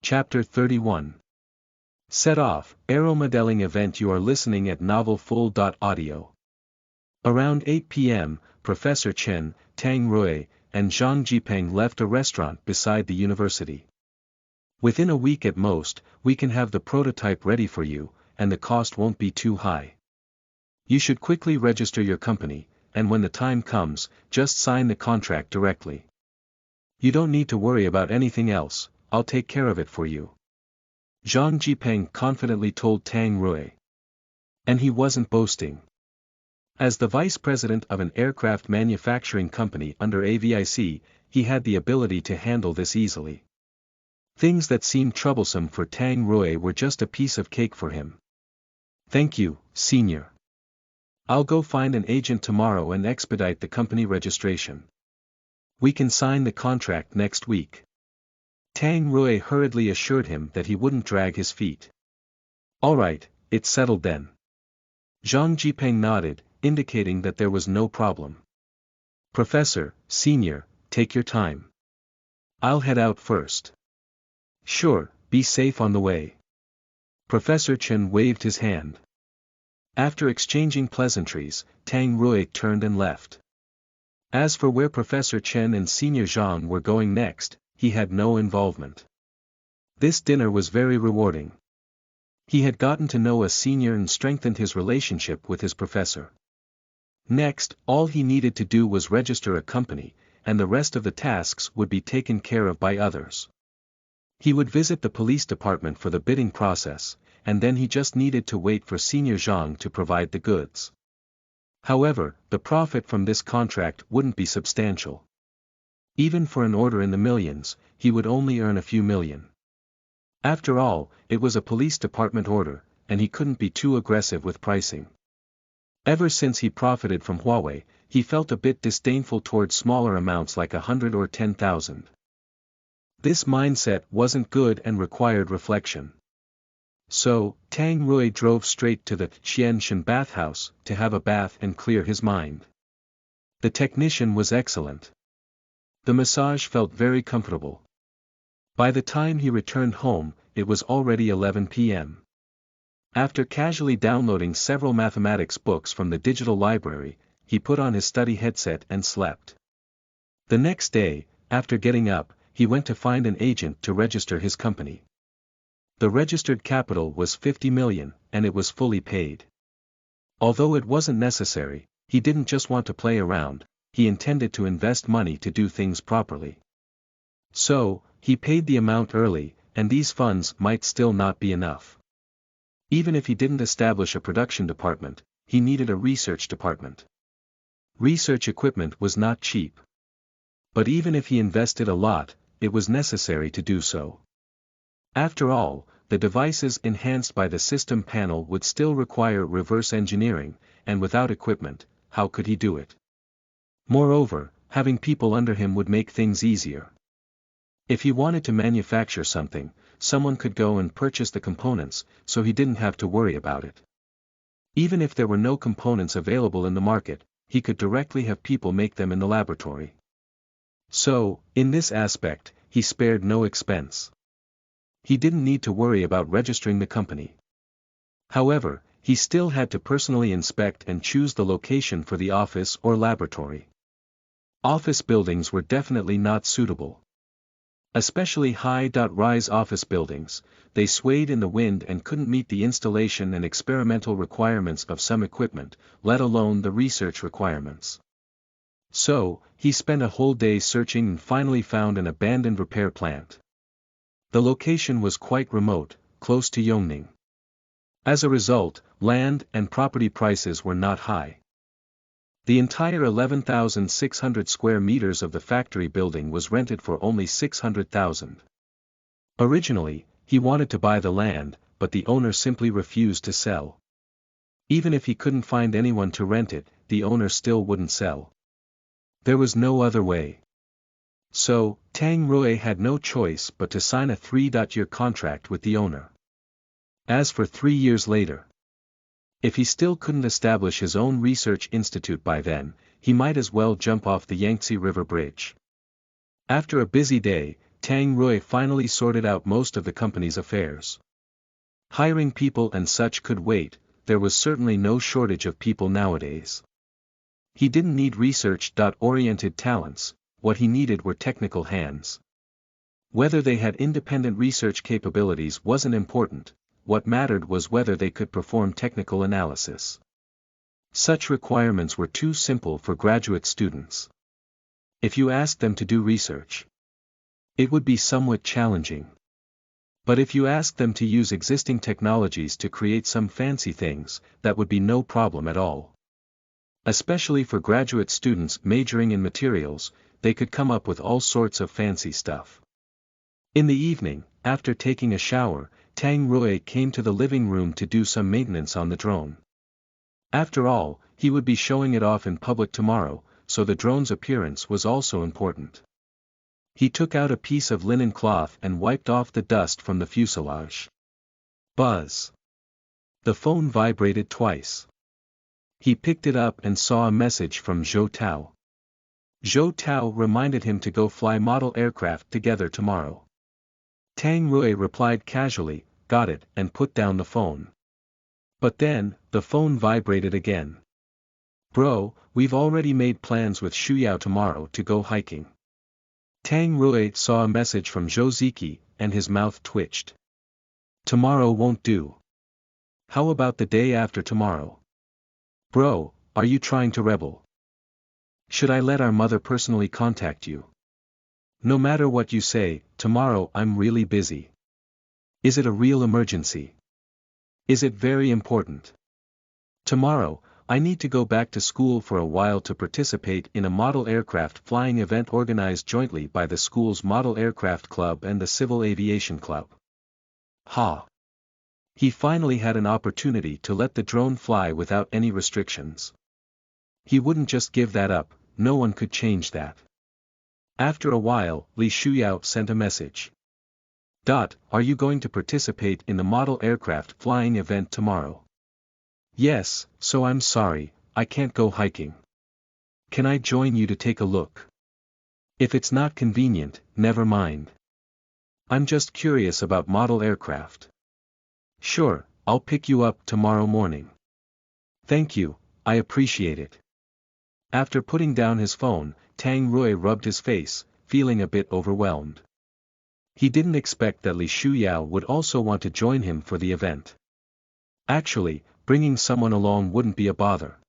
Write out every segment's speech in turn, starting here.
Chapter 31. Set off, aeromodeling event. You are listening at novelfull.audio. Around 8 p.m., Professor Chen, Tang Rui, and Zhang Jipeng left a restaurant beside the university. Within a week at most, we can have the prototype ready for you, and the cost won't be too high. You should quickly register your company, and when the time comes, just sign the contract directly. You don't need to worry about anything else, I'll take care of it for you. Zhang Jipeng confidently told Tang Rui. And he wasn't boasting. As the vice president of an aircraft manufacturing company under AVIC, he had the ability to handle this easily. Things that seemed troublesome for Tang Rui were just a piece of cake for him. Thank you, senior. I'll go find an agent tomorrow and expedite the company registration. We can sign the contract next week. Tang Rui hurriedly assured him that he wouldn't drag his feet. All right, it's settled then. Zhang Jipeng nodded, indicating that there was no problem. Professor, senior, take your time. I'll head out first. Sure, be safe on the way. Professor Chen waved his hand. After exchanging pleasantries, Tang Rui turned and left. As for where Professor Chen and Senior Zhang were going next, he had no involvement. This dinner was very rewarding. He had gotten to know a senior and strengthened his relationship with his professor. Next, all he needed to do was register a company, and the rest of the tasks would be taken care of by others. He would visit the police department for the bidding process, and then he just needed to wait for Senior Zhang to provide the goods. However, the profit from this contract wouldn't be substantial. Even for an order in the millions, he would only earn a few million. After all, it was a police department order, and he couldn't be too aggressive with pricing. Ever since he profited from Huawei, he felt a bit disdainful towards smaller amounts like 100 or 10,000. This mindset wasn't good and required reflection. So, Tang Rui drove straight to the Qianshan bathhouse to have a bath and clear his mind. The technician was excellent. The massage felt very comfortable. By the time he returned home, it was already 11 p.m. After casually downloading several mathematics books from the digital library, he put on his study headset and slept. The next day, after getting up, he went to find an agent to register his company. The registered capital was 50 million, and it was fully paid. Although it wasn't necessary, he didn't just want to play around, he intended to invest money to do things properly. So, he paid the amount early, and these funds might still not be enough. Even if he didn't establish a production department, he needed a research department. Research equipment was not cheap. But even if he invested a lot, it was necessary to do so. After all, the devices enhanced by the system panel would still require reverse engineering, and without equipment, how could he do it? Moreover, having people under him would make things easier. If he wanted to manufacture something, someone could go and purchase the components, so he didn't have to worry about it. Even if there were no components available in the market, he could directly have people make them in the laboratory. So, in this aspect, he spared no expense. He didn't need to worry about registering the company. However, he still had to personally inspect and choose the location for the office or laboratory. Office buildings were definitely not suitable. Especially high-rise office buildings, they swayed in the wind and couldn't meet the installation and experimental requirements of some equipment, let alone the research requirements. So, he spent a whole day searching and finally found an abandoned repair plant. The location was quite remote, close to Yongning. As a result, land and property prices were not high. The entire 11,600 square meters of the factory building was rented for only 600,000. Originally, he wanted to buy the land, but the owner simply refused to sell. Even if he couldn't find anyone to rent it, the owner still wouldn't sell. There was no other way. So, Tang Rui had no choice but to sign a 3-year contract with the owner. As for 3 years later, if he still couldn't establish his own research institute by then, he might as well jump off the Yangtze River Bridge. After a busy day, Tang Rui finally sorted out most of the company's affairs. Hiring people and such could wait, there was certainly no shortage of people nowadays. He didn't need research-oriented talents, what he needed were technical hands. Whether they had independent research capabilities wasn't important, what mattered was whether they could perform technical analysis. Such requirements were too simple for graduate students. If you asked them to do research, it would be somewhat challenging. But if you asked them to use existing technologies to create some fancy things, that would be no problem at all. Especially for graduate students majoring in materials, they could come up with all sorts of fancy stuff. In the evening, after taking a shower, Tang Rui came to the living room to do some maintenance on the drone. After all, he would be showing it off in public tomorrow, so the drone's appearance was also important. He took out a piece of linen cloth and wiped off the dust from the fuselage. Buzz. The phone vibrated twice. He picked it up and saw a message from Zhou Tao. Zhou Tao reminded him to go fly model aircraft together tomorrow. Tang Rui replied casually, "Got it," and put down the phone. But then, the phone vibrated again. "Bro, we've already made plans with Shuyao tomorrow to go hiking." Tang Rui saw a message from Zhou Ziki, and his mouth twitched. "Tomorrow won't do. How about the day after tomorrow?" "Bro, are you trying to rebel? Should I let our mother personally contact you?" "No matter what you say, tomorrow I'm really busy." "Is it a real emergency? Is it very important?" "Tomorrow, I need to go back to school for a while to participate in a model aircraft flying event organized jointly by the school's Model Aircraft Club and the Civil Aviation Club." Ha! He finally had an opportunity to let the drone fly without any restrictions. He wouldn't just give that up, no one could change that. After a while, Li Shuyao sent a message. "Are you going to participate in the model aircraft flying event tomorrow?" "Yes, so I'm sorry, I can't go hiking. Can I join you to take a look?" "If it's not convenient, never mind. I'm just curious about model aircraft." "Sure, I'll pick you up tomorrow morning." "Thank you, I appreciate it." After putting down his phone, Tang Rui rubbed his face, feeling a bit overwhelmed. He didn't expect that Li Shuyao would also want to join him for the event. Actually, bringing someone along wouldn't be a bother.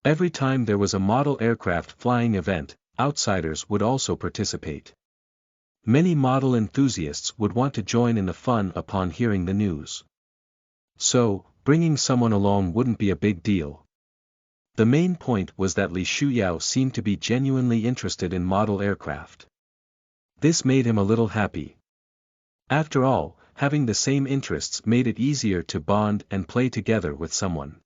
Every time there was a model aircraft flying event, outsiders would also participate. Many model enthusiasts would want to join in the fun upon hearing the news. So, bringing someone along wouldn't be a big deal. The main point was that Li Shuyao seemed to be genuinely interested in model aircraft. This made him a little happy. After all, having the same interests made it easier to bond and play together with someone.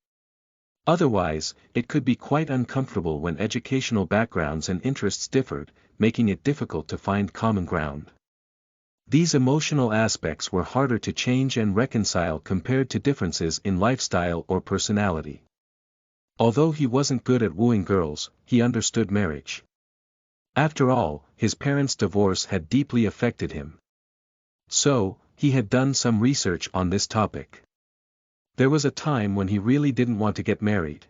Otherwise, it could be quite uncomfortable when educational backgrounds and interests differed, making it difficult to find common ground. These emotional aspects were harder to change and reconcile compared to differences in lifestyle or personality. Although he wasn't good at wooing girls, he understood marriage. After all, his parents' divorce had deeply affected him. So, he had done some research on this topic. There was a time when he really didn't want to get married.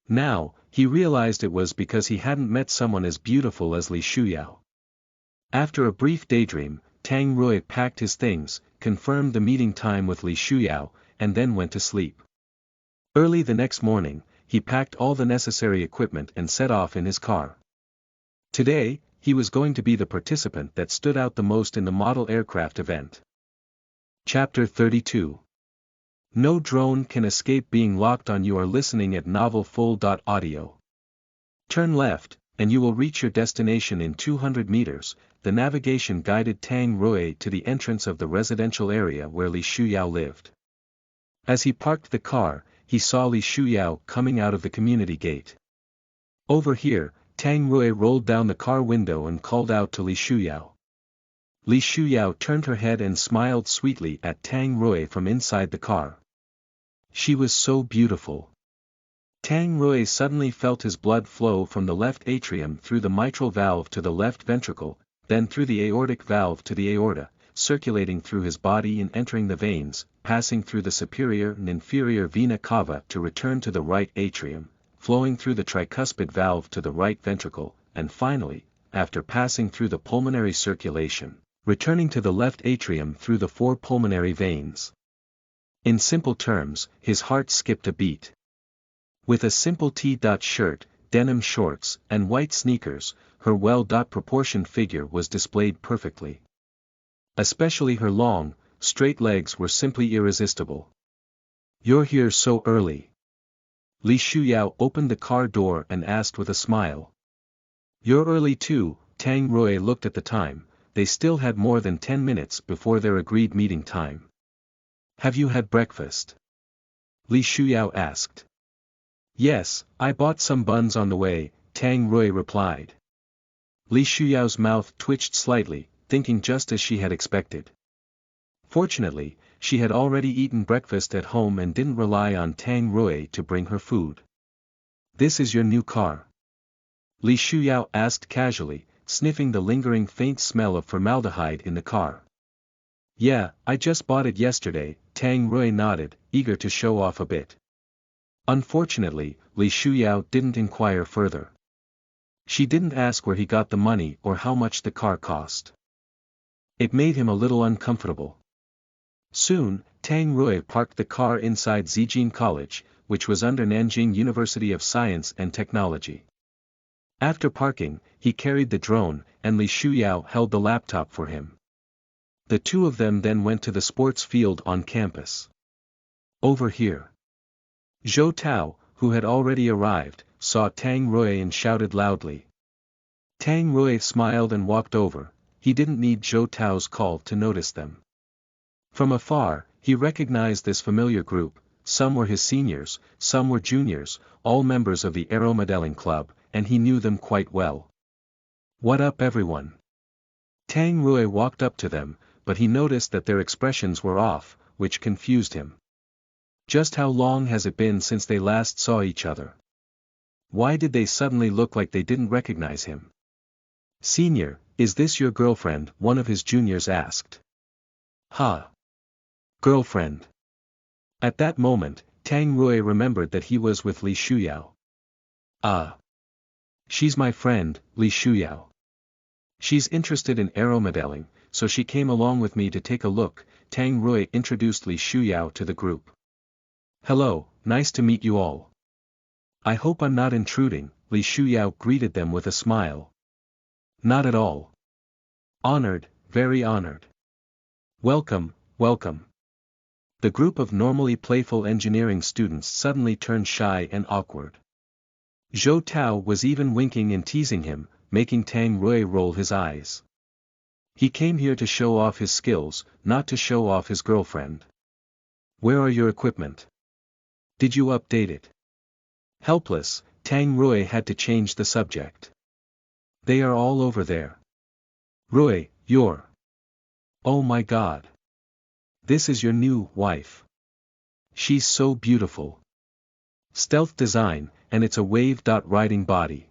Now, he realized it was because he hadn't met someone as beautiful as Li Shuyao. After a brief daydream, Tang Rui packed his things, confirmed the meeting time with Li Shuyao, and then went to sleep. Early the next morning, he packed all the necessary equipment and set off in his car. Today, he was going to be the participant that stood out the most in the model aircraft event. Chapter 32. No drone can escape being locked on. You are listening at novelfull.audio. Turn left, and you will reach your destination in 200 meters. The navigation guided Tang Rui to the entrance of the residential area where Li Shuyao lived. As he parked the car, he saw Li Shuyao coming out of the community gate. "Over here," Tang Rui rolled down the car window and called out to Li Shuyao. Li Shuyao turned her head and smiled sweetly at Tang Rui from inside the car. She was so beautiful. Tang Rui suddenly felt his blood flow from the left atrium through the mitral valve to the left ventricle, then through the aortic valve to the aorta, circulating through his body and entering the veins, passing through the superior and inferior vena cava to return to the right atrium, flowing through the tricuspid valve to the right ventricle, and finally, after passing through the pulmonary circulation, returning to the left atrium through the 4 pulmonary veins. In simple terms, his heart skipped a beat. With a simple T-dot shirt, denim shorts, and white sneakers, her well-proportioned figure was displayed perfectly. Especially her long, straight legs were simply irresistible. "You're here so early?" Li Shuyao opened the car door and asked with a smile. "You're early too." Tang Rui looked at the time. They still had more than 10 minutes before their agreed meeting time. "Have you had breakfast?" Li Shuyao asked. "Yes, I bought some buns on the way," Tang Rui replied. Li Shuyao's mouth twitched slightly, thinking just as she had expected. Fortunately, she had already eaten breakfast at home and didn't rely on Tang Rui to bring her food. "This is your new car?" Li Shuyao asked casually, sniffing the lingering faint smell of formaldehyde in the car. "Yeah, I just bought it yesterday," Tang Rui nodded, eager to show off a bit. Unfortunately, Li Shuyao didn't inquire further. She didn't ask where he got the money or how much the car cost. It made him a little uncomfortable. Soon, Tang Rui parked the car inside Zijin College, which was under Nanjing University of Science and Technology. After parking, he carried the drone, and Li Shuyao held the laptop for him. The two of them then went to the sports field on campus. "Over here." Zhou Tao, who had already arrived, saw Tang Rui and shouted loudly. Tang Rui smiled and walked over. He didn't need Zhou Tao's call to notice them. From afar, he recognized this familiar group. Some were his seniors, some were juniors, all members of the aeromodeling club, and he knew them quite well. "What up everyone?" Tang Rui walked up to them, but he noticed that their expressions were off, which confused him. Just how long has it been since they last saw each other? Why did they suddenly look like they didn't recognize him? "Senior, is this your girlfriend?" one of his juniors asked. "Ha! Girlfriend?" At that moment, Tang Rui remembered that he was with Li Shuyao. "Ah. She's my friend, Li Shuyao. She's interested in aeromodeling, so she came along with me to take a look." Tang Rui introduced Li Shuyao to the group. "Hello, nice to meet you all. I hope I'm not intruding," Li Shuyao greeted them with a smile. "Not at all. Honored, very honored. Welcome, welcome." The group of normally playful engineering students suddenly turned shy and awkward. Zhou Tao was even winking and teasing him, making Tang Rui roll his eyes. He came here to show off his skills, not to show off his girlfriend. "Where are your equipment? Did you update it?" Helpless, Tang Rui had to change the subject. "They are all over there." "Rui, you're... Oh my god. This is your new wife. She's so beautiful. Stealth design, and it's a wave-riding body.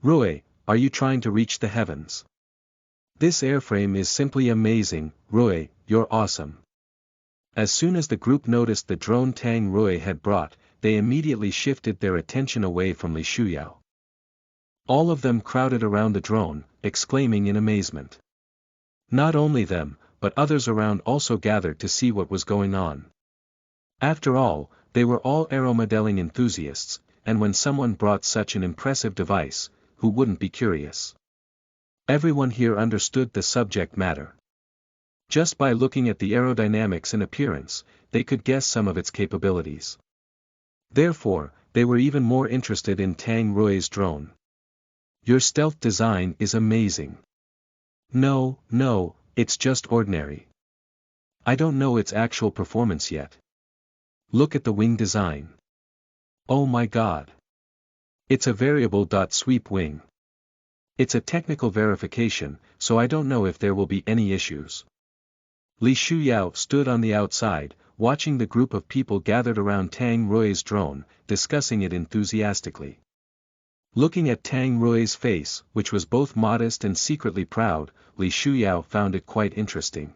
Rui, are you trying to reach the heavens? This airframe is simply amazing. Rui, you're awesome." As soon as the group noticed the drone Tang Rui had brought, they immediately shifted their attention away from Li Shuyao. All of them crowded around the drone, exclaiming in amazement. Not only them, but others around also gathered to see what was going on. After all, they were all aeromodeling enthusiasts, and when someone brought such an impressive device, who wouldn't be curious? Everyone here understood the subject matter. Just by looking at the aerodynamics and appearance, they could guess some of its capabilities. Therefore, they were even more interested in Tang Rui's drone. "Your stealth design is amazing." No, it's just ordinary. I don't know its actual performance yet." "Look at the wing design. Oh my god. It's a variable sweep wing. It's a technical verification, so I don't know if there will be any issues." Li Shuyao stood on the outside, watching the group of people gathered around Tang Rui's drone, discussing it enthusiastically. Looking at Tang Rui's face, which was both modest and secretly proud, Li Shuyao found it quite interesting.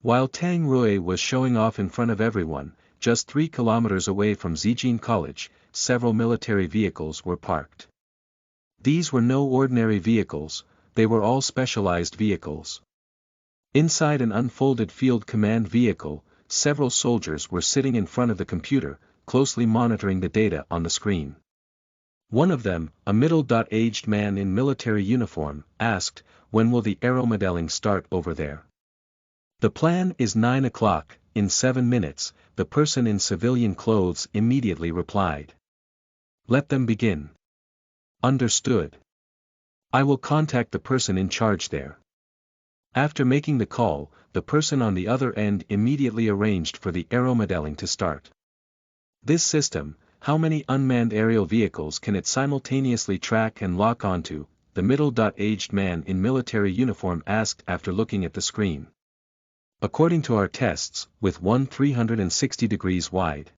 While Tang Rui was showing off in front of everyone, just 3 kilometers away from Zijin College, several military vehicles were parked. These were no ordinary vehicles, they were all specialized vehicles. Inside an unfolded field command vehicle, several soldiers were sitting in front of the computer, closely monitoring the data on the screen. One of them, a middle-aged man in military uniform, asked, "When will the aeromodeling start over there?" "The plan is 9 o'clock, in 7 minutes, the person in civilian clothes immediately replied. "Let them begin." "Understood. I will contact the person in charge there." After making the call, the person on the other end immediately arranged for the aeromodeling to start. This system, how many unmanned aerial vehicles can it simultaneously track and lock onto? The middle-aged man in military uniform asked after looking at the screen. "According to our tests, with one 360 degrees wide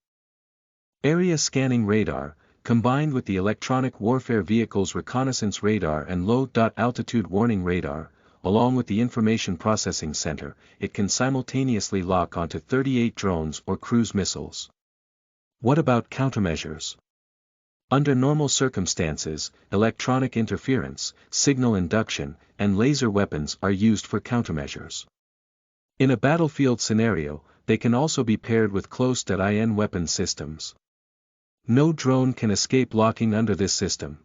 area scanning radar, combined with the electronic warfare vehicle's reconnaissance radar and low-altitude warning radar, along with the information processing center, it can simultaneously lock onto 38 drones or cruise missiles." What about countermeasures? Under normal circumstances, electronic interference, signal induction, and laser weapons are used for countermeasures. In a battlefield scenario, they can also be paired with close-in weapon systems. No drone can escape locking under this system.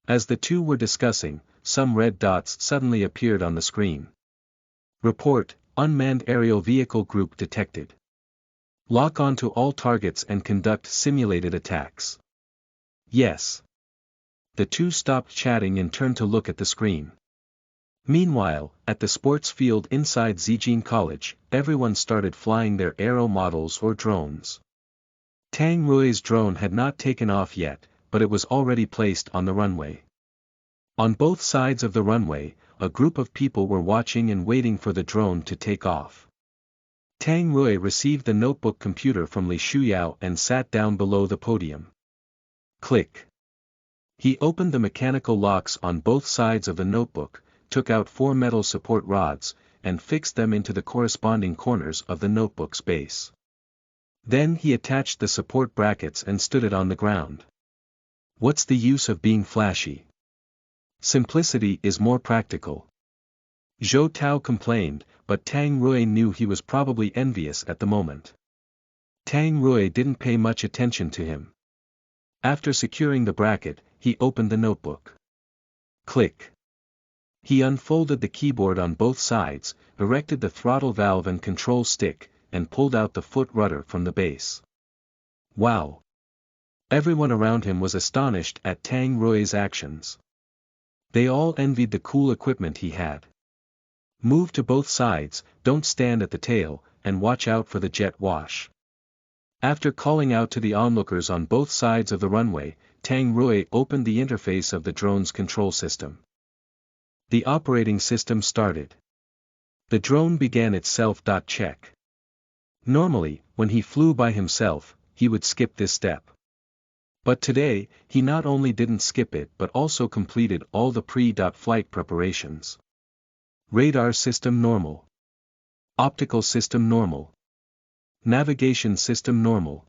As the two were discussing, some red dots suddenly appeared on the screen. Report, unmanned aerial vehicle group detected. Lock onto all targets and conduct simulated attacks. Yes. The two stopped chatting and turned to look at the screen. Meanwhile, at the sports field inside Zijin College, everyone started flying their aero models or drones. Tang Rui's drone had not taken off yet, but it was already placed on the runway. On both sides of the runway, a group of people were watching and waiting for the drone to take off. Tang Rui received the notebook computer from Li Shuyao and sat down below the podium. Click. He opened the mechanical locks on both sides of the notebook, took out 4 metal support rods, and fixed them into the corresponding corners of the notebook's base. Then he attached the support brackets and stood it on the ground. What's the use of being flashy? Simplicity is more practical. Zhou Tao complained, but Tang Rui knew he was probably envious at the moment. Tang Rui didn't pay much attention to him. After securing the bracket, he opened the notebook. Click. He unfolded the keyboard on both sides, erected the throttle valve and control stick, and pulled out the foot rudder from the base. Wow! Everyone around him was astonished at Tang Rui's actions. They all envied the cool equipment he had. Move to both sides, don't stand at the tail, and watch out for the jet wash. After calling out to the onlookers on both sides of the runway, Tang Rui opened the interface of the drone's control system. The operating system started. The drone began its self-check. Normally, when he flew by himself, he would skip this step. But today, he not only didn't skip it but also completed all the pre-flight preparations. Radar system normal. Optical system normal. Navigation system normal.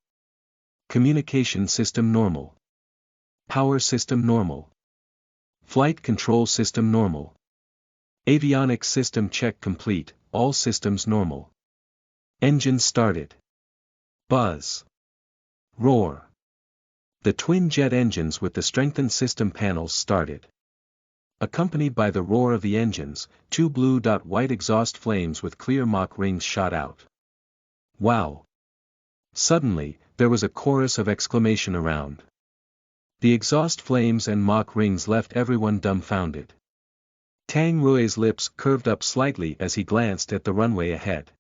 Communication system normal. Power system normal. Flight control system normal. Avionics system check complete, all systems normal. Engine started. Buzz. Roar. The twin jet engines with the strengthened system panels started. Accompanied by the roar of the engines, 2 blue-white exhaust flames with clear Mach rings shot out. Wow! Suddenly, there was a chorus of exclamation around. The exhaust flames and Mach rings left everyone dumbfounded. Tang Rui's lips curved up slightly as he glanced at the runway ahead.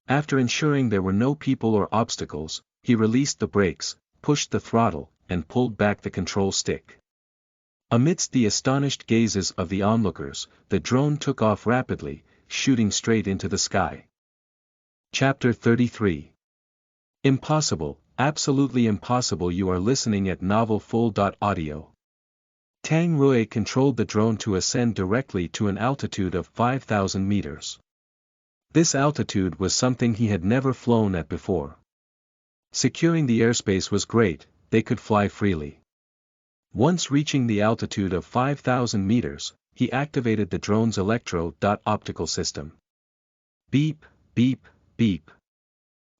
After ensuring there were no people or obstacles, he released the brakes, pushed the throttle, and pulled back the control stick. Amidst the astonished gazes of the onlookers, the drone took off rapidly, shooting straight into the sky. Chapter 33. Impossible, absolutely impossible. You are listening at novelfull.audio. Tang Rui controlled the drone to ascend directly to an altitude of 5,000 meters. This altitude was something he had never flown at before. Securing the airspace was great, they could fly freely. Once reaching the altitude of 5,000 meters, he activated the drone's electro-optical system. Beep, beep, beep.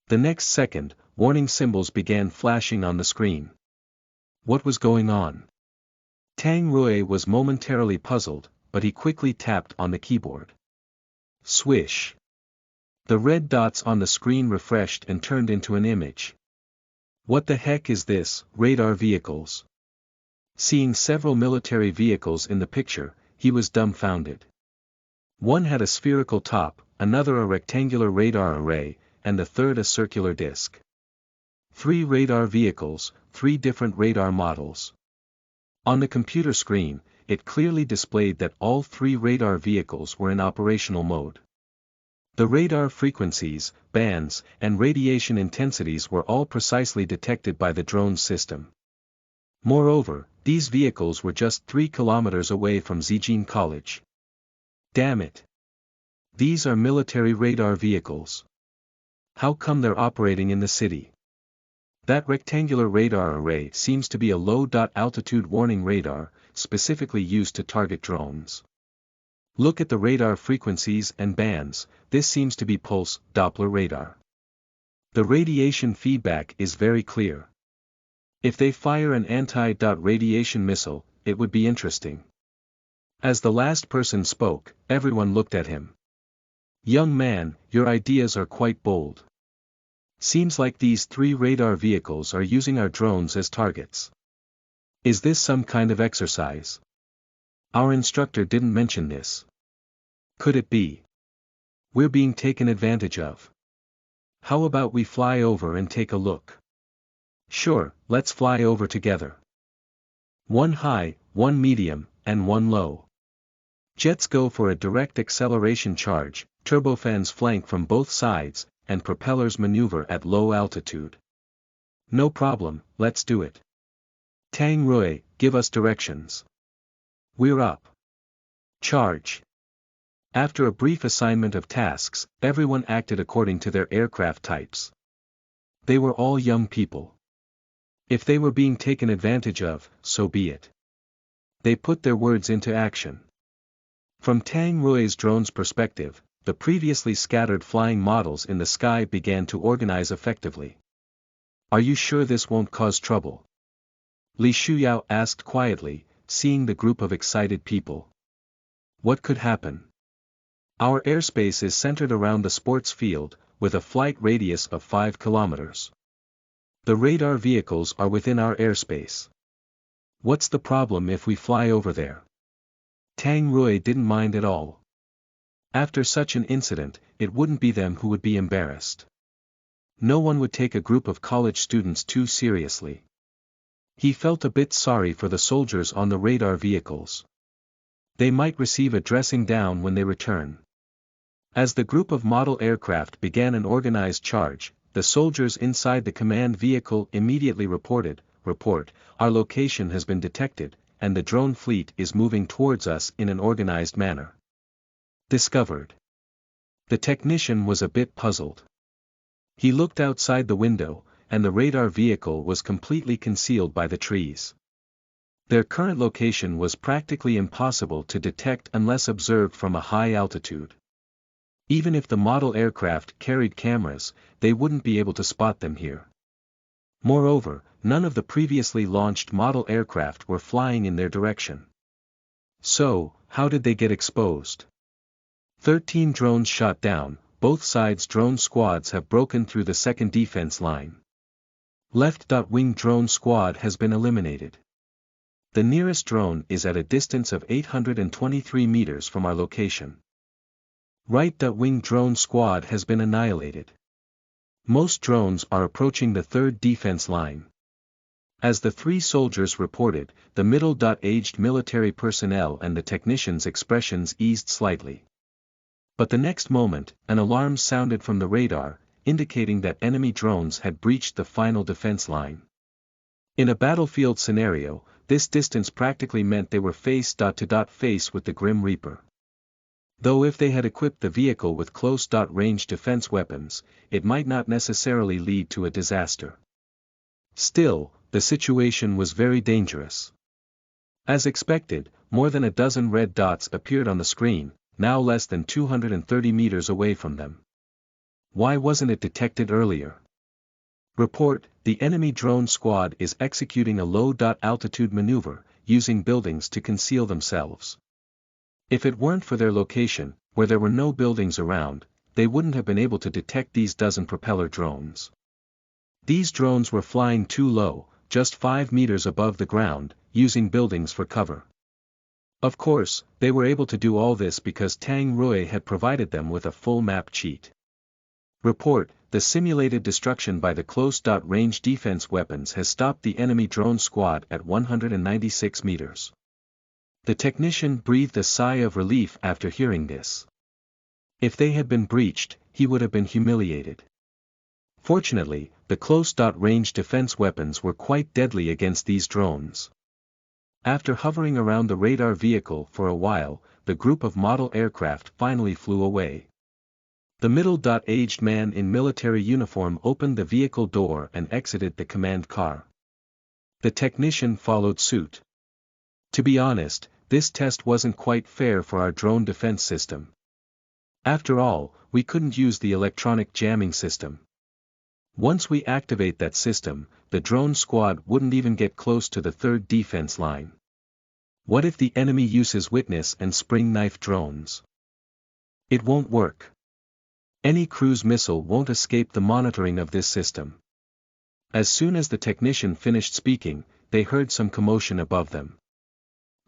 The next second, warning symbols began flashing on the screen. What was going on? Tang Rui was momentarily puzzled, but he quickly tapped on the keyboard. Swish. The red dots on the screen refreshed and turned into an image. What the heck is this? Radar vehicles. Seeing several military vehicles in the picture, he was dumbfounded. One had a spherical top, another a rectangular radar array, and the third a circular disc. 3 radar vehicles, 3 different radar models. On the computer screen, it clearly displayed that all 3 radar vehicles were in operational mode. The radar frequencies, bands, and radiation intensities were all precisely detected by the drone's system. Moreover, these vehicles were just 3 kilometers away from Zijin College. Damn it! These are military radar vehicles. How come they're operating in the city? That rectangular radar array seems to be a low-altitude warning radar, specifically used to target drones. Look at the radar frequencies and bands, this seems to be pulse Doppler radar. The radiation feedback is very clear. If they fire an anti-radiation missile, it would be interesting. As the last person spoke, everyone looked at him. Young man, your ideas are quite bold. Seems like these 3 radar vehicles are using our drones as targets. Is this some kind of exercise? Our instructor didn't mention this. Could it be? We're being taken advantage of. How about we fly over and take a look? Sure, let's fly over together. 1 high, 1 medium, and 1 low. Jets go for a direct acceleration charge, turbofans flank from both sides, and propellers maneuver at low altitude. No problem, let's do it. Tang Rui, give us directions. We're up. Charge. After a brief assignment of tasks, everyone acted according to their aircraft types. They were all young people. If they were being taken advantage of, so be it. They put their words into action. From Tang Rui's drone's perspective, the previously scattered flying models in the sky began to organize effectively. Are you sure this won't cause trouble? Li Shuyao asked quietly, seeing the group of excited people. What could happen? Our airspace is centered around the sports field, with a flight radius of 5 kilometers. The radar vehicles are within our airspace. What's the problem if we fly over there? Tang Rui didn't mind at all. After such an incident, it wouldn't be them who would be embarrassed. No one would take a group of college students too seriously. He felt a bit sorry for the soldiers on the radar vehicles. They might receive a dressing down when they return. As the group of model aircraft began an organized charge, the soldiers inside the command vehicle immediately reported, our location has been detected, and the drone fleet is moving towards us in an organized manner. Discovered. The technician was a bit puzzled. He looked outside the window, and the radar vehicle was completely concealed by the trees. Their current location was practically impossible to detect unless observed from a high altitude. Even if the model aircraft carried cameras, they wouldn't be able to spot them here. Moreover, none of the previously launched model aircraft were flying in their direction. So, how did they get exposed? 13 drones shot down, both sides' drone squads have broken through the second defense line. Left-wing drone squad has been eliminated. The nearest drone is at a distance of 823 meters from our location. Right-wing drone squad has been annihilated. Most drones are approaching the third defense line. As the 3 soldiers reported, the middle-aged military personnel and the technicians' expressions eased slightly. But the next moment, an alarm sounded from the radar, indicating that enemy drones had breached the final defense line. In a battlefield scenario, this distance practically meant they were face-to-face with the Grim Reaper. Though if they had equipped the vehicle with close-range defense weapons, it might not necessarily lead to a disaster. Still, the situation was very dangerous. As expected, more than a dozen red dots appeared on the screen, now less than 230 meters away from them. Why wasn't it detected earlier? Report: the enemy drone squad is executing a low-altitude maneuver, using buildings to conceal themselves. If it weren't for their location, where there were no buildings around, they wouldn't have been able to detect these dozen propeller drones. These drones were flying too low, just 5 meters above the ground, using buildings for cover. Of course, they were able to do all this because Tang Rui had provided them with a full map cheat. Report: the simulated destruction by the close-range defense weapons has stopped the enemy drone squad at 196 meters. The technician breathed a sigh of relief after hearing this. If they had been breached, he would have been humiliated. Fortunately, the close-range defense weapons were quite deadly against these drones. After hovering around the radar vehicle for a while, the group of model aircraft finally flew away. The middle-aged man in military uniform opened the vehicle door and exited the command car. The technician followed suit. To be honest, this test wasn't quite fair for our drone defense system. After all, we couldn't use the electronic jamming system. Once we activate that system, the drone squad wouldn't even get close to the third defense line. What if the enemy uses witness and spring knife drones? It won't work. Any cruise missile won't escape the monitoring of this system. As soon as the technician finished speaking, they heard some commotion above them.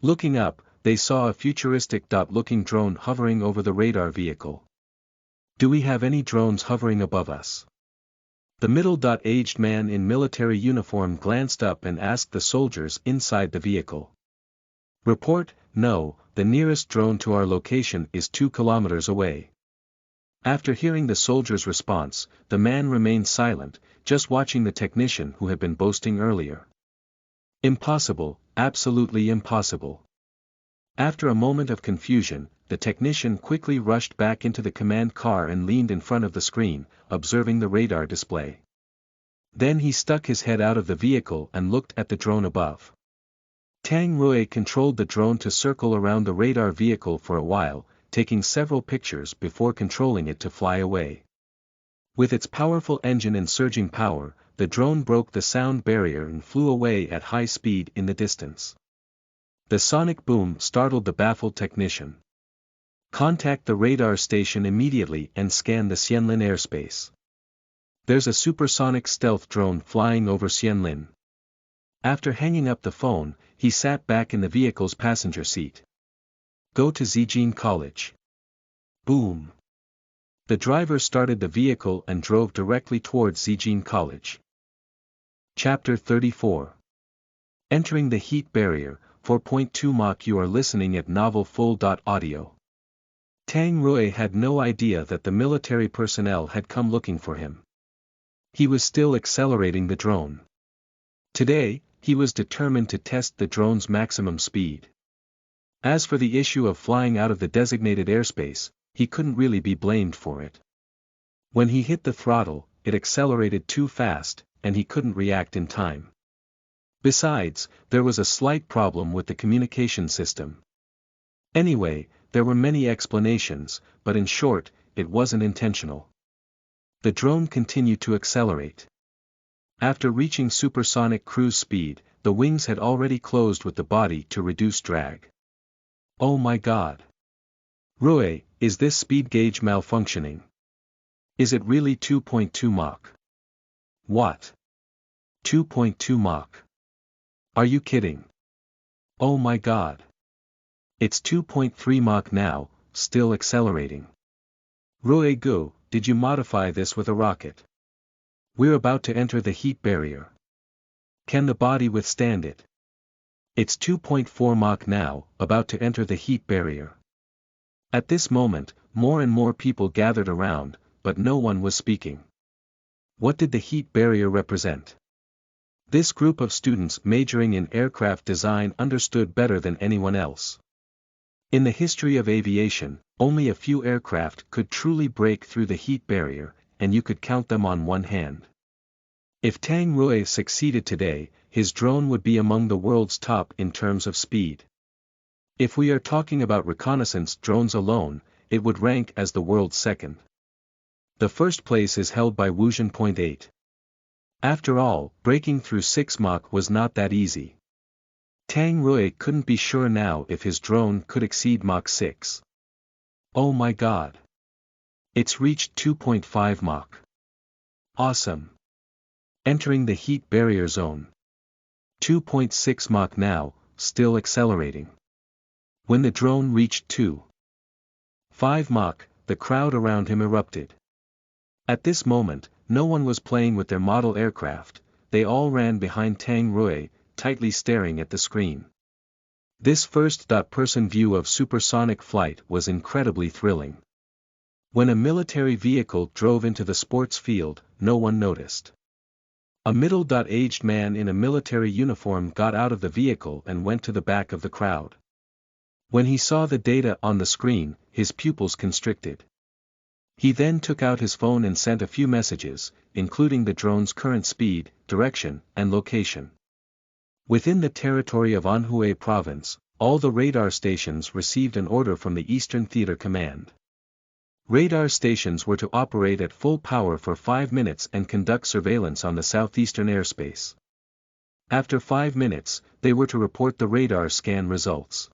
Looking up, they saw a futuristic-looking drone hovering over the radar vehicle. Do we have any drones hovering above us? The middle-aged man in military uniform glanced up and asked the soldiers inside the vehicle. Report: no, the nearest drone to our location is 2 kilometers away. After hearing the soldier's response, the man remained silent, just watching the technician who had been boasting earlier. Impossible, absolutely impossible. After a moment of confusion, the technician quickly rushed back into the command car and leaned in front of the screen, observing the radar display. Then he stuck his head out of the vehicle and looked at the drone above. Tang Rui controlled the drone to circle around the radar vehicle for a while, taking several pictures before controlling it to fly away. With its powerful engine and surging power, the drone broke the sound barrier and flew away at high speed in the distance. The sonic boom startled the baffled technician. Contact the radar station immediately and scan the Xianlin airspace. There's a supersonic stealth drone flying over Xianlin. After hanging up the phone, he sat back in the vehicle's passenger seat. Go to Zijin College. Boom. The driver started the vehicle and drove directly towards Zijin College. Chapter 34. Entering the heat barrier, 4.2 Mach. You are listening at novelfull.audio. Tang Rui had no idea that the military personnel had come looking for him. He was still accelerating the drone. Today, he was determined to test the drone's maximum speed. As for the issue of flying out of the designated airspace, he couldn't really be blamed for it. When he hit the throttle, it accelerated too fast, and he couldn't react in time. Besides, there was a slight problem with the communication system. Anyway, there were many explanations, but in short, it wasn't intentional. The drone continued to accelerate. After reaching supersonic cruise speed, the wings had already closed with the body to reduce drag. Oh my god. Rui, is this speed gauge malfunctioning? Is it really 2.2 Mach? What? 2.2 Mach? Are you kidding? Oh my god. It's 2.3 Mach now, still accelerating. Rui Gu, did you modify this with a rocket? We're about to enter the heat barrier. Can the body withstand it? It's 2.4 Mach now, about to enter the heat barrier. At this moment, more and more people gathered around, but no one was speaking. What did the heat barrier represent? This group of students majoring in aircraft design understood better than anyone else. In the history of aviation, only a few aircraft could truly break through the heat barrier, and you could count them on one hand. If Tang Rui succeeded today, his drone would be among the world's top in terms of speed. If we are talking about reconnaissance drones alone, it would rank as the world's second. The first place is held by Wuzhen.8. After all, breaking through 6 Mach was not that easy. Tang Rui couldn't be sure now if his drone could exceed Mach 6. Oh my god! It's reached 2.5 Mach. Awesome! Entering the heat barrier zone. 2.6 Mach now, still accelerating. When the drone reached 2.5 Mach, the crowd around him erupted. At this moment, no one was playing with their model aircraft, they all ran behind Tang Rui, tightly staring at the screen. This first-person view of supersonic flight was incredibly thrilling. When a military vehicle drove into the sports field, no one noticed. A middle-aged man in a military uniform got out of the vehicle and went to the back of the crowd. When he saw the data on the screen, his pupils constricted. He then took out his phone and sent a few messages, including the drone's current speed, direction, and location. Within the territory of Anhui province, all the radar stations received an order from the Eastern Theater Command. Radar stations were to operate at full power for 5 minutes and conduct surveillance on the southeastern airspace. After 5 minutes, they were to report the radar scan results.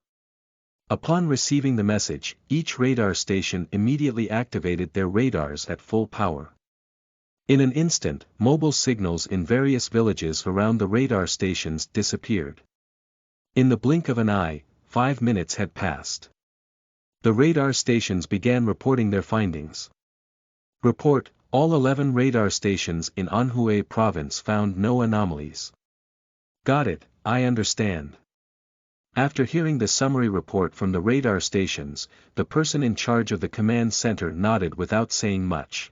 Upon receiving the message, each radar station immediately activated their radars at full power. In an instant, mobile signals in various villages around the radar stations disappeared. In the blink of an eye, 5 minutes had passed. The radar stations began reporting their findings. Report: all 11 radar stations in Anhui province found no anomalies. Got it, I understand. After hearing the summary report from the radar stations, the person in charge of the command center nodded without saying much.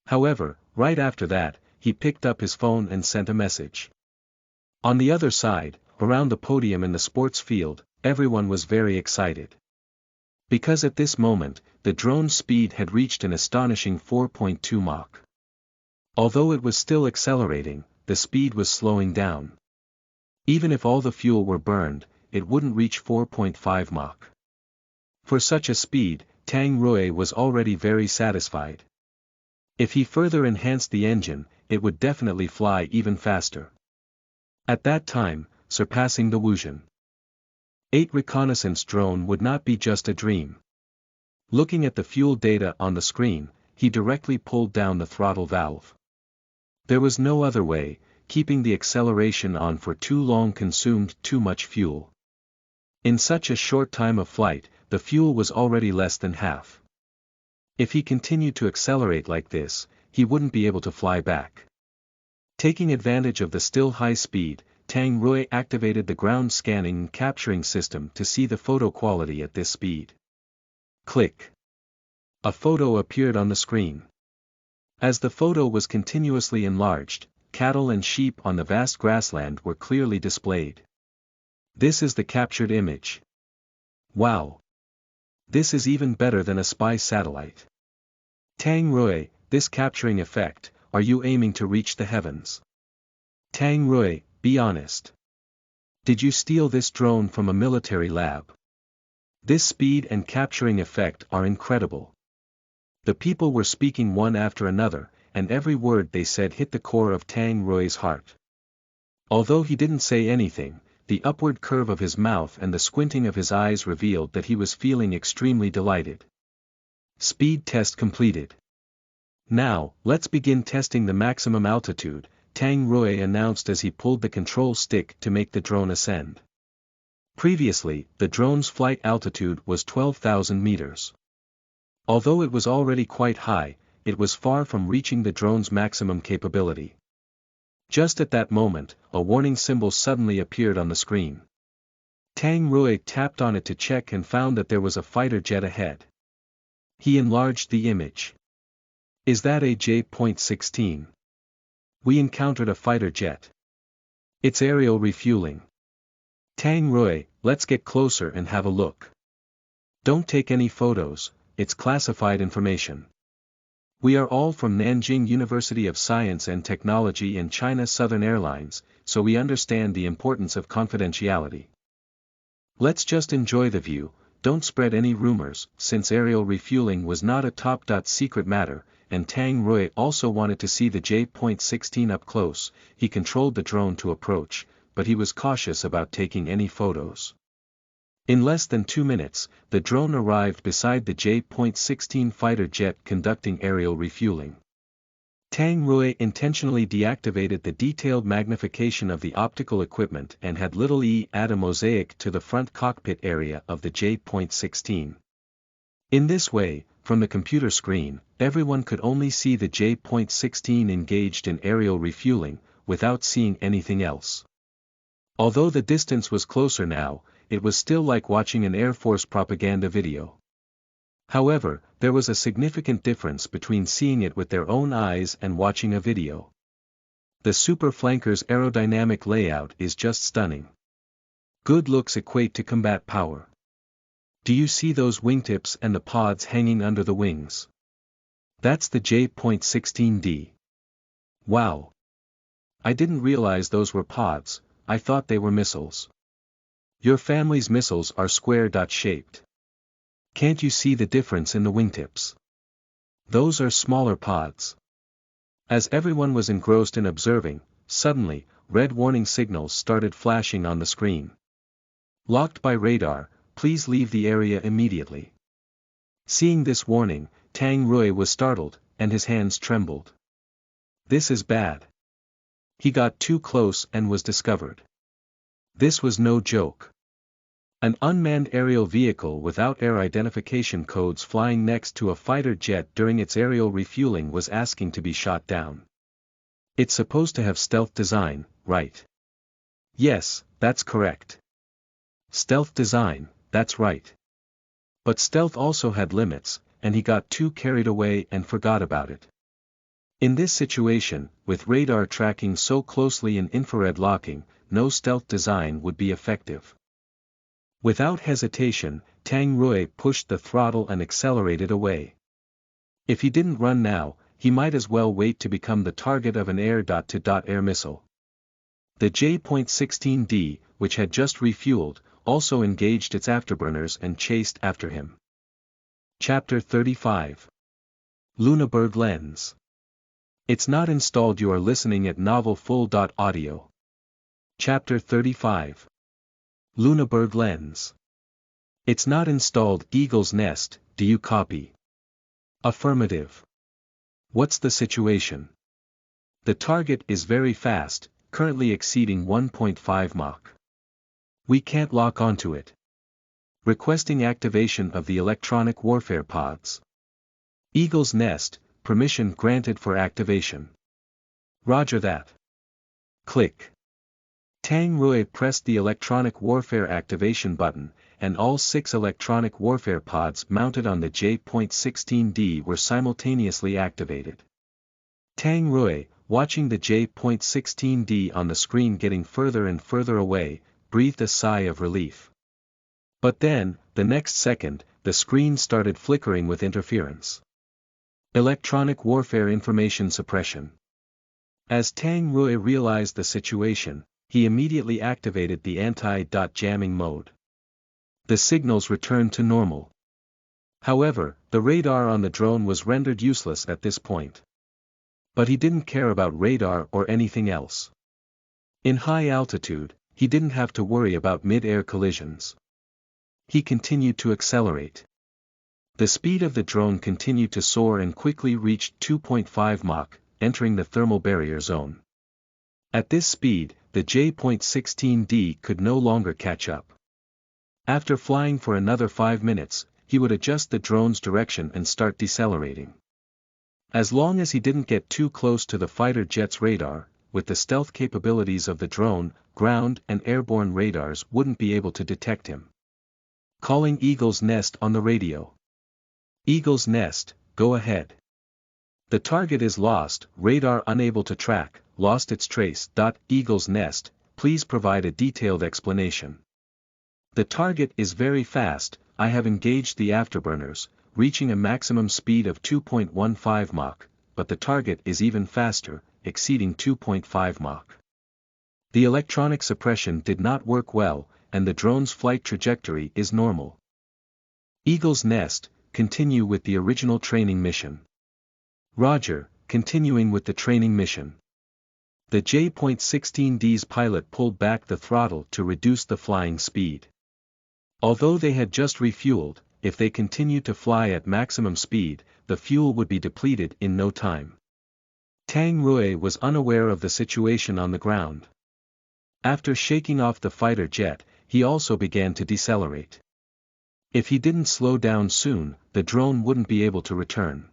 However, right after that, he picked up his phone and sent a message. On the other side, around the podium in the sports field, everyone was very excited. Because at this moment, the drone's speed had reached an astonishing 4.2 Mach. Although it was still accelerating, the speed was slowing down. Even if all the fuel were burned, it wouldn't reach 4.5 Mach. For such a speed, Tang Rui was already very satisfied. If he further enhanced the engine, it would definitely fly even faster. At that time, surpassing the Wuzhen.8 reconnaissance drone would not be just a dream. Looking at the fuel data on the screen, he directly pulled down the throttle valve. There was no other way, keeping the acceleration on for too long consumed too much fuel. In such a short time of flight, the fuel was already less than half. If he continued to accelerate like this, he wouldn't be able to fly back. Taking advantage of the still high speed, Tang Rui activated the ground scanning and capturing system to see the photo quality at this speed. Click. A photo appeared on the screen. As the photo was continuously enlarged, cattle and sheep on the vast grassland were clearly displayed. This is the captured image. Wow! This is even better than a spy satellite. Tang Rui, this capturing effect, are you aiming to reach the heavens? Tang Rui, be honest. Did you steal this drone from a military lab? This speed and capturing effect are incredible. The people were speaking one after another, and every word they said hit the core of Tang Rui's heart. Although he didn't say anything, the upward curve of his mouth and the squinting of his eyes revealed that he was feeling extremely delighted. Speed test completed. Now, let's begin testing the maximum altitude, Tang Rui announced as he pulled the control stick to make the drone ascend. Previously, the drone's flight altitude was 12,000 meters. Although it was already quite high, it was far from reaching the drone's maximum capability. Just at that moment, a warning symbol suddenly appeared on the screen. Tang Rui tapped on it to check and found that there was a fighter jet ahead. He enlarged the image. Is that a J.16? We encountered a fighter jet. It's aerial refueling. Tang Rui, let's get closer and have a look. Don't take any photos, it's classified information. We are all from Nanjing University of Science and Technology and China Southern Airlines, so we understand the importance of confidentiality. Let's just enjoy the view, don't spread any rumors, since aerial refueling was not a top-secret matter, and Tang Rui also wanted to see the J.16 up close. He controlled the drone to approach, but he was cautious about taking any photos. In less than 2 minutes, the drone arrived beside the J.16 fighter jet conducting aerial refueling. Tang Rui intentionally deactivated the detailed magnification of the optical equipment and had add a mosaic to the front cockpit area of the J.16. In this way, from the computer screen, everyone could only see the J.16 engaged in aerial refueling, without seeing anything else. Although the distance was closer now, it was still like watching an Air Force propaganda video. However, there was a significant difference between seeing it with their own eyes and watching a video. The Super Flanker's aerodynamic layout is just stunning. Good looks equate to combat power. Do you see those wingtips and the pods hanging under the wings? That's the J.16D. Wow! I didn't realize those were pods, I thought they were missiles. Your family's missiles are square-shaped. Can't you see the difference in the wingtips? Those are smaller pods. As everyone was engrossed in observing, suddenly, red warning signals started flashing on the screen. Locked by radar, please leave the area immediately. Seeing this warning, Tang Rui was startled, and his hands trembled. This is bad. He got too close and was discovered. This was no joke. An unmanned aerial vehicle without air identification codes flying next to a fighter jet during its aerial refueling was asking to be shot down. It's supposed to have stealth design, right? Yes, that's correct. Stealth design, that's right. But stealth also had limits, and he got too carried away and forgot about it. In this situation, with radar tracking so closely and infrared locking, no stealth design would be effective. Without hesitation, Tang Rui pushed the throttle and accelerated away. If he didn't run now, he might as well wait to become the target of an air-to-air missile. The J.16D, which had just refueled, also engaged its afterburners and chased after him. Chapter 35. Lüneburg Lens. It's not installed. You are listening at novelfull.audio. Chapter 35. Lüneburg Lens. It's not installed. Eagle's Nest, do you copy? Affirmative. What's the situation? The target is very fast, currently exceeding 1.5 Mach. We can't lock onto it. Requesting activation of the electronic warfare pods. Eagle's Nest, permission granted for activation. Roger that. Click. Tang Rui pressed the electronic warfare activation button, and all 6 electronic warfare pods mounted on the J.16D were simultaneously activated. Tang Rui, watching the J.16D on the screen getting further and further away, breathed a sigh of relief. But then, the next second, the screen started flickering with interference. Electronic warfare information suppression. As Tang Rui realized the situation, he immediately activated the anti-jamming mode. The signals returned to normal. However, the radar on the drone was rendered useless at this point. But he didn't care about radar or anything else. In high altitude, he didn't have to worry about mid-air collisions. He continued to accelerate. The speed of the drone continued to soar and quickly reached 2.5 Mach, entering the thermal barrier zone. At this speed, the J.16D could no longer catch up. After flying for another 5 minutes, he would adjust the drone's direction and start decelerating. As long as he didn't get too close to the fighter jet's radar, with the stealth capabilities of the drone, ground and airborne radars wouldn't be able to detect him. Calling Eagle's Nest on the radio. Eagle's Nest, go ahead. The target is lost, radar unable to track, lost its trace. Eagle's Nest, please please provide a detailed explanation. The target is very fast. I have engaged the afterburners, reaching a maximum speed of 2.15 Mach, but the target is even faster, exceeding 2.5 Mach. The electronic suppression did not work well, and the drone's flight trajectory is normal. Eagle's Nest, continue with the original training mission. Roger, continuing with the training mission. The J.16D's pilot pulled back the throttle to reduce the flying speed. Although they had just refueled, if they continued to fly at maximum speed, the fuel would be depleted in no time. Tang Rui was unaware of the situation on the ground. After shaking off the fighter jet, he also began to decelerate. If he didn't slow down soon, the drone wouldn't be able to return.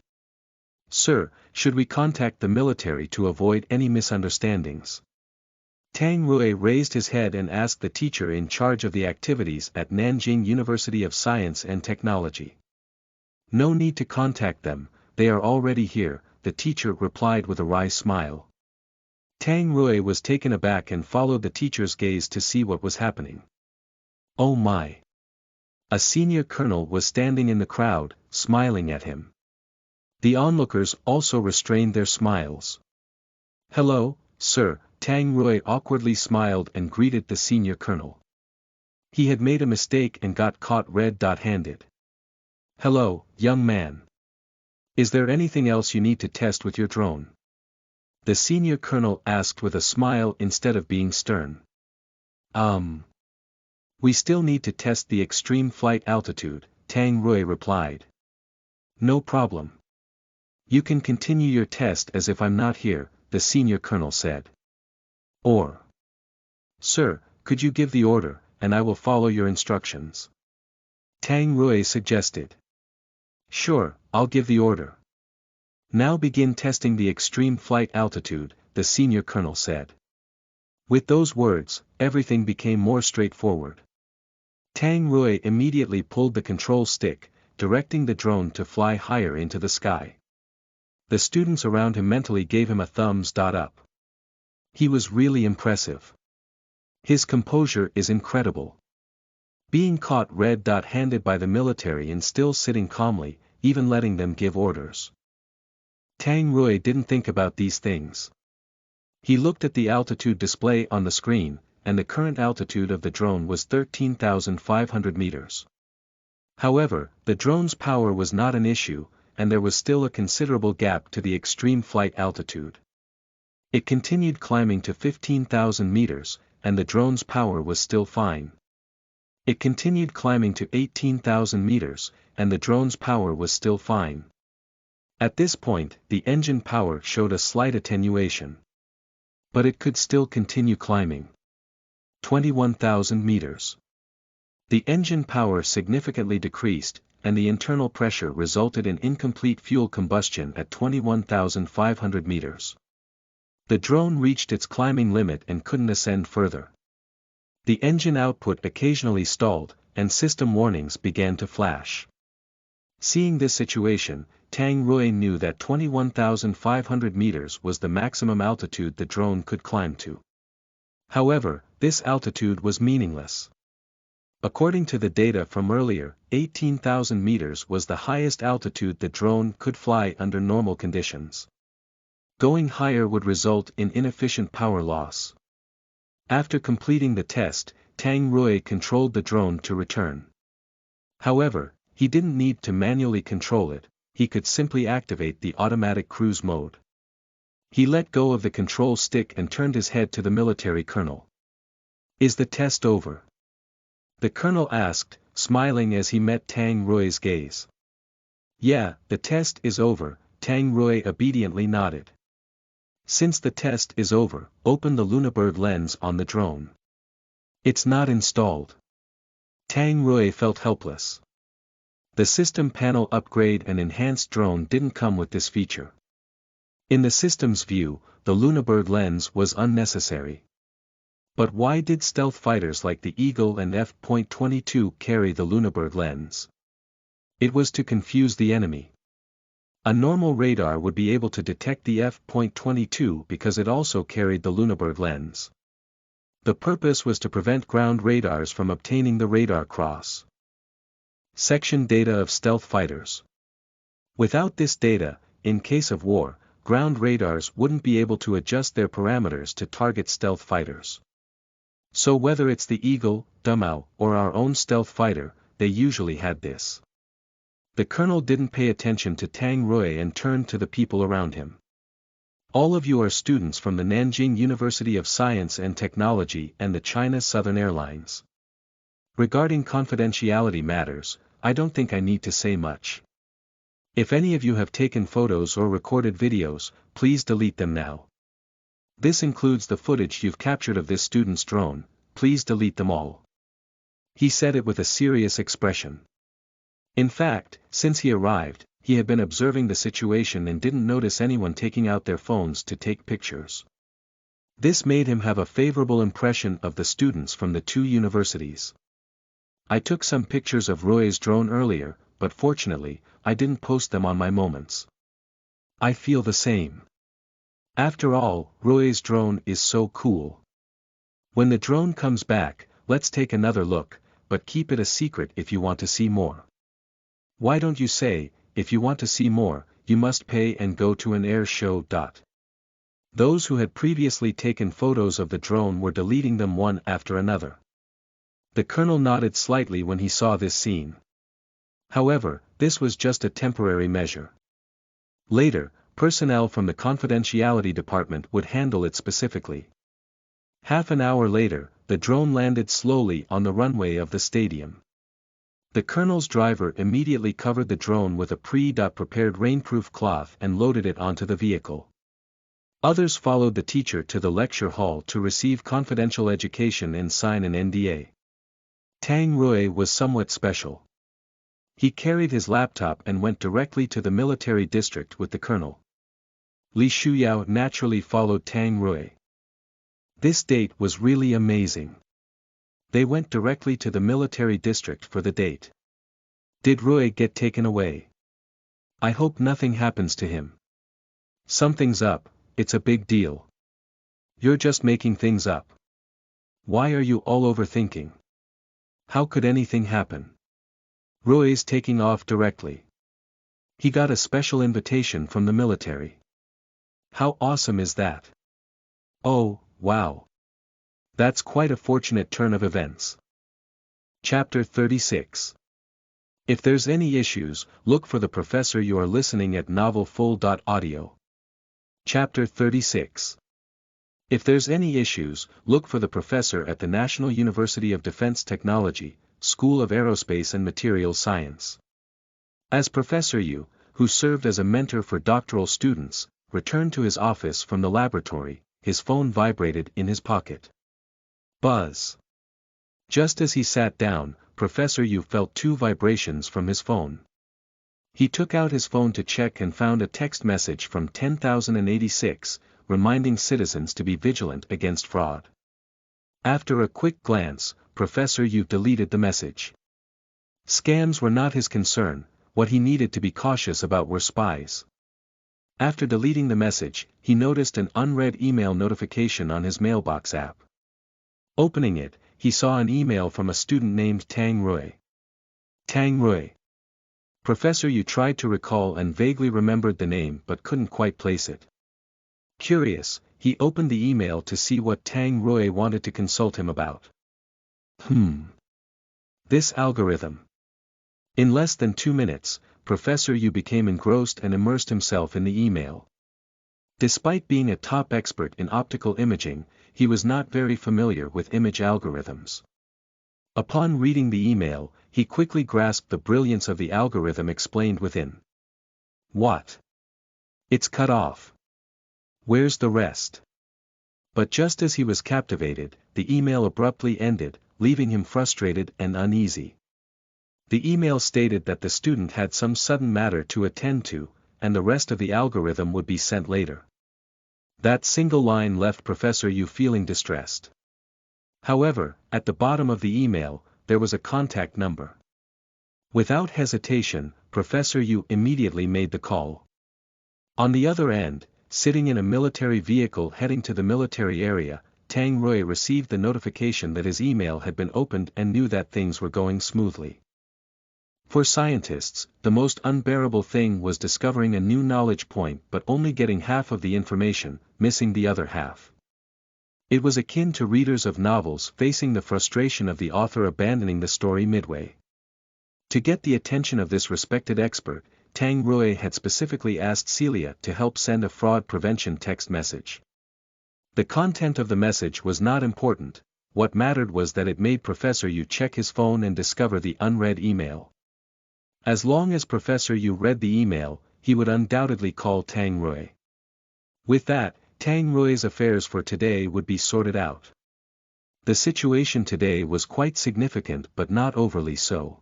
Sir, should we contact the military to avoid any misunderstandings? Tang Rui raised his head and asked the teacher in charge of the activities at Nanjing University of Science and Technology. No need to contact them, they are already here, the teacher replied with a wry smile. Tang Rui was taken aback and followed the teacher's gaze to see what was happening. Oh my! A senior colonel was standing in the crowd, smiling at him. The onlookers also restrained their smiles. Hello, sir, Tang Rui awkwardly smiled and greeted the senior colonel. He had made a mistake and got caught red-handed. Hello, young man. Is there anything else you need to test with your drone? The senior colonel asked with a smile instead of being stern. We still need to test the extreme flight altitude, Tang Rui replied. No problem. You can continue your test as if I'm not here, the senior colonel said. Or, sir, could you give the order, and I will follow your instructions? Tang Rui suggested. Sure, I'll give the order. Now begin testing the extreme flight altitude, the senior colonel said. With those words, everything became more straightforward. Tang Rui immediately pulled the control stick, directing the drone to fly higher into the sky. The students around him mentally gave him a thumbs up. He was really impressive. His composure is incredible. Being caught red-handed by the military and still sitting calmly, even letting them give orders. Tang Rui didn't think about these things. He looked at the altitude display on the screen, and the current altitude of the drone was 13,500 meters. However, the drone's power was not an issue, and there was still a considerable gap to the extreme flight altitude. It continued climbing to 15,000 meters, and the drone's power was still fine. It continued climbing to 18,000 meters, and the drone's power was still fine. At this point, the engine power showed a slight attenuation. But it could still continue climbing. 21,000 meters. The engine power significantly decreased, and the internal pressure resulted in incomplete fuel combustion at 21,500 meters. The drone reached its climbing limit and couldn't ascend further. The engine output occasionally stalled, and system warnings began to flash. Seeing this situation, Tang Rui knew that 21,500 meters was the maximum altitude the drone could climb to. However, this altitude was meaningless. According to the data from earlier, 18,000 meters was the highest altitude the drone could fly under normal conditions. Going higher would result in inefficient power loss. After completing the test, Tang Rui controlled the drone to return. However, he didn't need to manually control it, he could simply activate the automatic cruise mode. He let go of the control stick and turned his head to the military colonel. Is the test over? The colonel asked, smiling as he met Tang Rui's gaze. Yeah, the test is over, Tang Rui obediently nodded. Since the test is over, open the Lunabird lens on the drone. It's not installed. Tang Rui felt helpless. The system panel upgrade and enhanced drone didn't come with this feature. In the system's view, the Lunabird lens was unnecessary. But why did stealth fighters like the Eagle and F.22 carry the Lunabird lens? It was to confuse the enemy. A normal radar would be able to detect the F.22 because it also carried the Lunabird lens. The purpose was to prevent ground radars from obtaining the radar cross section data of stealth fighters. Without this data, in case of war, ground radars wouldn't be able to adjust their parameters to target stealth fighters. So whether it's the Eagle, Dumao, or our own stealth fighter, they usually had this. The colonel didn't pay attention to Tang Rui and turned to the people around him. All of you are students from the Nanjing University of Science and Technology and the China Southern Airlines. Regarding confidentiality matters, I don't think I need to say much. If any of you have taken photos or recorded videos, please delete them now. This includes the footage you've captured of this student's drone, please delete them all. He said it with a serious expression. In fact, since he arrived, he had been observing the situation and didn't notice anyone taking out their phones to take pictures. This made him have a favorable impression of the students from the two universities. I took some pictures of Rui's drone earlier, but fortunately, I didn't post them on my moments. I feel the same. After all, Rui's drone is so cool. When the drone comes back, let's take another look, but keep it a secret if you want to see more. Why don't you say, if you want to see more, you must pay and go to an air show. Those who had previously taken photos of the drone were deleting them one after another. The colonel nodded slightly when he saw this scene. However, this was just a temporary measure. Later, personnel from the confidentiality department would handle it specifically. Half an hour later, the drone landed slowly on the runway of the stadium. The colonel's driver immediately covered the drone with a pre-prepared rainproof cloth and loaded it onto the vehicle. Others followed the teacher to the lecture hall to receive confidential education and sign an NDA. Tang Rui was somewhat special. He carried his laptop and went directly to the military district with the colonel. Li Shuyao naturally followed Tang Rui. This date was really amazing. They went directly to the military district for the date. Did Rui get taken away? I hope nothing happens to him. Something's up, it's a big deal. You're just making things up. Why are you all overthinking? How could anything happen? Rui's taking off directly. He got a special invitation from the military. How awesome is that? Oh, wow. That's quite a fortunate turn of events. Chapter 36. If there's any issues, look for the professor. You are listening at novelfull.audio. Chapter 36. If there's any issues, look for the professor at the National University of Defense Technology, School of Aerospace and Materials Science. As Professor Yu, who served as a mentor for doctoral students, returned to his office from the laboratory, his phone vibrated in his pocket. Buzz. Just as he sat down, Professor Yu felt two vibrations from his phone. He took out his phone to check and found a text message from 10,086, reminding citizens to be vigilant against fraud. After a quick glance, Professor Yu deleted the message. Scams were not his concern, what he needed to be cautious about were spies. After deleting the message, he noticed an unread email notification on his mailbox app. Opening it, he saw an email from a student named Tang Rui. Tang Rui. Professor Yu tried to recall and vaguely remembered the name but couldn't quite place it. Curious, he opened the email to see what Tang Rui wanted to consult him about. This algorithm. In less than 2 minutes, Professor Yu became engrossed and immersed himself in the email. Despite being a top expert in optical imaging, he was not very familiar with image algorithms. Upon reading the email, he quickly grasped the brilliance of the algorithm explained within. What? It's cut off. Where's the rest? But just as he was captivated, the email abruptly ended, leaving him frustrated and uneasy. The email stated that the student had some sudden matter to attend to, and the rest of the algorithm would be sent later. That single line left Professor Yu feeling distressed. However, at the bottom of the email, there was a contact number. Without hesitation, Professor Yu immediately made the call. On the other end, sitting in a military vehicle heading to the military area, Tang Rui received the notification that his email had been opened and knew that things were going smoothly. For scientists, the most unbearable thing was discovering a new knowledge point but only getting half of the information, missing the other half. It was akin to readers of novels facing the frustration of the author abandoning the story midway. To get the attention of this respected expert, Tang Rui had specifically asked Celia to help send a fraud prevention text message. The content of the message was not important, what mattered was that it made Professor Yu check his phone and discover the unread email. As long as Professor Yu read the email, he would undoubtedly call Tang Rui. With that, Tang Rui's affairs for today would be sorted out. The situation today was quite significant but not overly so.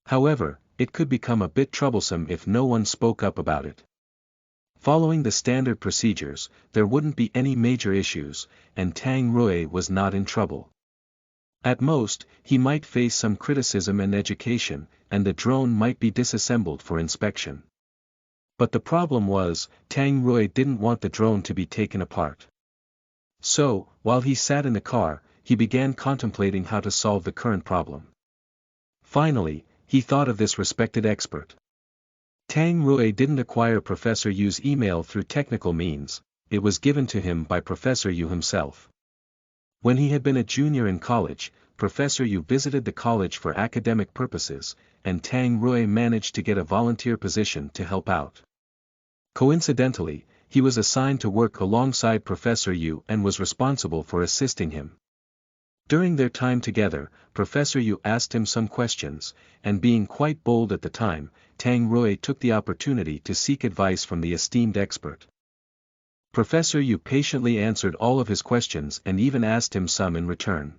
However, it could become a bit troublesome if no one spoke up about it. Following the standard procedures, there wouldn't be any major issues, and Tang Rui was not in trouble. At most, he might face some criticism and education, and the drone might be disassembled for inspection. But the problem was, Tang Rui didn't want the drone to be taken apart. So, while he sat in the car, he began contemplating how to solve the current problem. Finally, he thought of this respected expert. Tang Rui didn't acquire Professor Yu's email through technical means, it was given to him by Professor Yu himself. When he had been a junior in college, Professor Yu visited the college for academic purposes, and Tang Rui managed to get a volunteer position to help out. Coincidentally, he was assigned to work alongside Professor Yu and was responsible for assisting him. During their time together, Professor Yu asked him some questions, and being quite bold at the time, Tang Rui took the opportunity to seek advice from the esteemed expert. Professor Yu patiently answered all of his questions and even asked him some in return.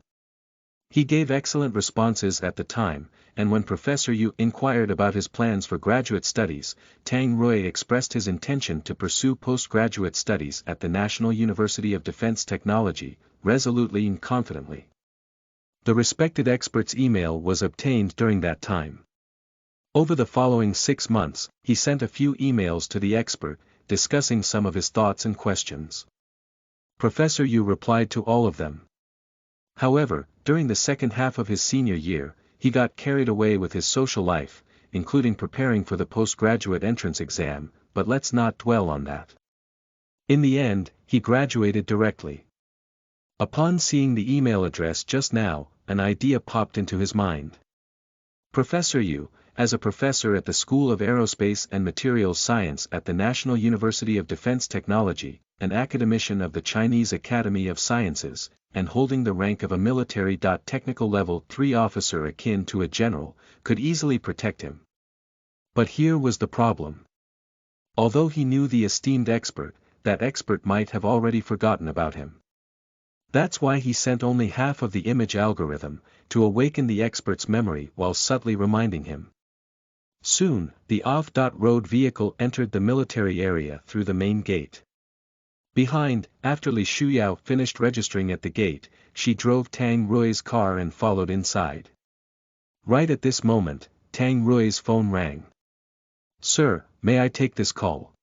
He gave excellent responses at the time, and when Professor Yu inquired about his plans for graduate studies, Tang Rui expressed his intention to pursue postgraduate studies at the National University of Defense Technology, resolutely and confidently. The respected expert's email was obtained during that time. Over the following 6 months, he sent a few emails to the expert, discussing some of his thoughts and questions. Professor Yu replied to all of them. However, during the second half of his senior year, he got carried away with his social life, including preparing for the postgraduate entrance exam, but let's not dwell on that. In the end, he graduated directly. Upon seeing the email address just now, an idea popped into his mind. Professor Yu, as a professor at the School of Aerospace and Materials Science at the National University of Defense Technology, an academician of the Chinese Academy of Sciences, and holding the rank of a military technical level 3 officer akin to a general, could easily protect him. But here was the problem. Although he knew the esteemed expert, that expert might have already forgotten about him. That's why he sent only half of the image algorithm, to awaken the expert's memory while subtly reminding him. Soon, the off-road vehicle entered the military area through the main gate. Behind, after Li Shuyao finished registering at the gate, she drove Tang Rui's car and followed inside. Right at this moment, Tang Rui's phone rang. "Sir, may I take this call?"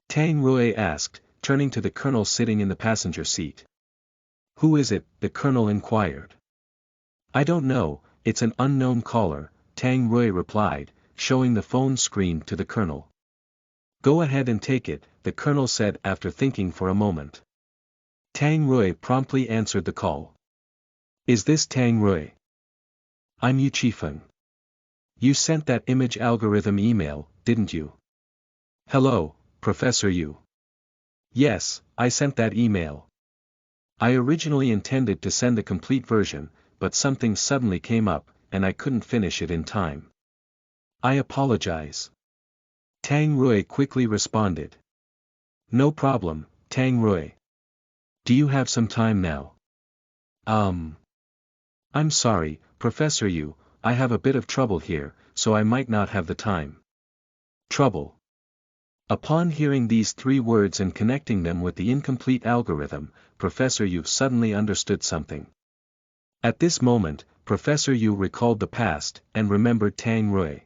Tang Rui asked, turning to the colonel sitting in the passenger seat. "Who is it?" the colonel inquired. "I don't know, it's an unknown caller," Tang Rui replied, showing the phone screen to the colonel. "Go ahead and take it," the colonel said after thinking for a moment. Tang Rui promptly answered the call. "Is this Tang Rui?" "I'm Yu Qifeng. You sent that image algorithm email, didn't you?" "Hello, Professor Yu." "Yes, I sent that email. I originally intended to send the complete version, but something suddenly came up, and I couldn't finish it in time. I apologize." Tang Rui quickly responded. "No problem, Tang Rui. Do you have some time now?" I'm sorry, Professor Yu, I have a bit of trouble here, so I might not have the time." Trouble. Upon hearing these 3 words and connecting them with the incomplete algorithm, Professor Yu suddenly understood something. At this moment, Professor Yu recalled the past and remembered Tang Rui.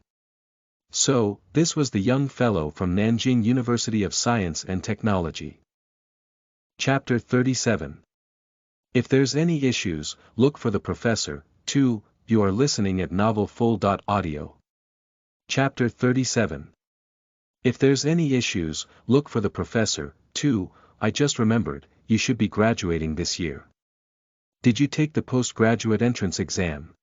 So, this was the young fellow from Nanjing University of Science and Technology. Chapter 37. If there's any issues, look for the professor. 2. You are listening at novelfull.audio. Chapter 37. If there's any issues, look for the professor. 2. I just remembered, you should be graduating this year. Did you take the postgraduate entrance exam?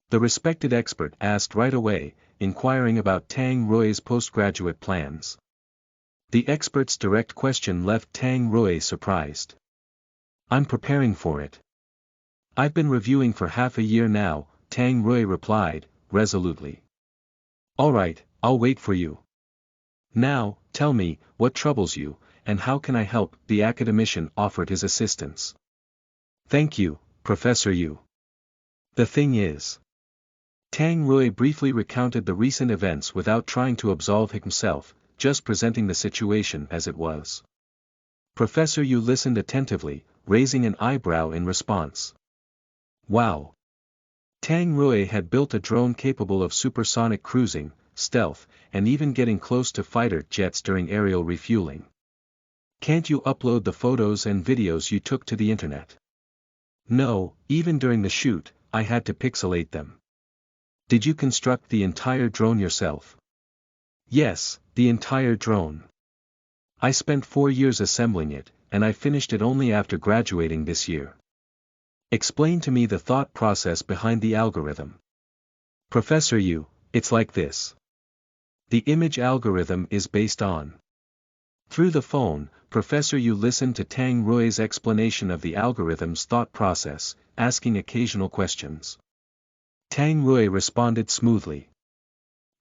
The respected expert asked right away, inquiring about Tang Rui's postgraduate plans. The expert's direct question left Tang Rui surprised. I'm preparing for it. I've been reviewing for half a year now, Tang Rui replied, resolutely. All right, I'll wait for you. Now, tell me, what troubles you, and how can I help? The academician offered his assistance. Thank you, Professor Yu. The thing is. Tang Rui briefly recounted the recent events without trying to absolve himself, just presenting the situation as it was. Professor Yu listened attentively, raising an eyebrow in response. Wow! Tang Rui had built a drone capable of supersonic cruising, stealth, and even getting close to fighter jets during aerial refueling. Can't you upload the photos and videos you took to the internet? No, even during the shoot, I had to pixelate them. Did you construct the entire drone yourself? Yes, the entire drone. I spent 4 years assembling it, and I finished it only after graduating this year. Explain to me the thought process behind the algorithm. Professor Yu, it's like this. The image algorithm is based on. Through the phone, Professor Yu listened to Tang Rui's explanation of the algorithm's thought process, asking occasional questions. Tang Rui responded smoothly.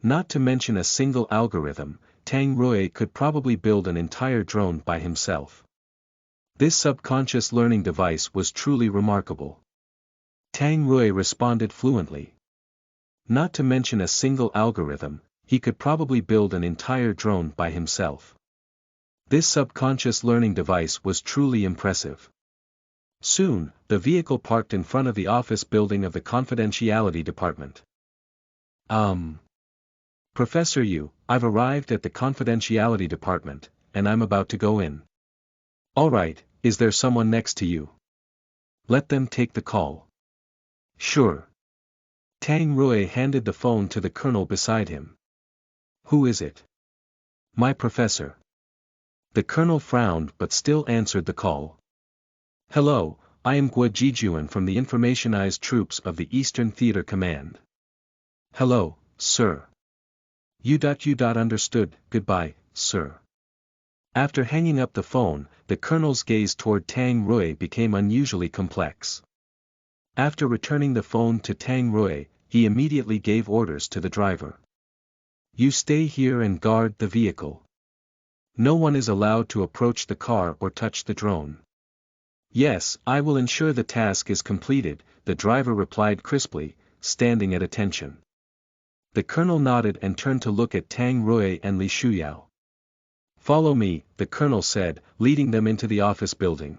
Not to mention a single algorithm, Tang Rui could probably build an entire drone by himself. This subconscious learning device was truly remarkable. Tang Rui responded fluently. Not to mention a single algorithm, he could probably build an entire drone by himself. This subconscious learning device was truly impressive. Soon, the vehicle parked in front of the office building of the confidentiality department. Professor Yu, I've arrived at the confidentiality department, and I'm about to go in. All right, is there someone next to you? Let them take the call. Sure. Tang Rui handed the phone to the colonel beside him. Who is it? My professor. The colonel frowned but still answered the call. Hello, I am Guo Jijuan from the informationized troops of the Eastern Theater Command. Hello, sir. You. Understood, goodbye, sir. After hanging up the phone, the colonel's gaze toward Tang Rui became unusually complex. After returning the phone to Tang Rui, he immediately gave orders to the driver. You stay here and guard the vehicle. No one is allowed to approach the car or touch the drone. Yes, I will ensure the task is completed, the driver replied crisply, standing at attention. The colonel nodded and turned to look at Tang Rui and Li Shuyao. Follow me, the colonel said, leading them into the office building.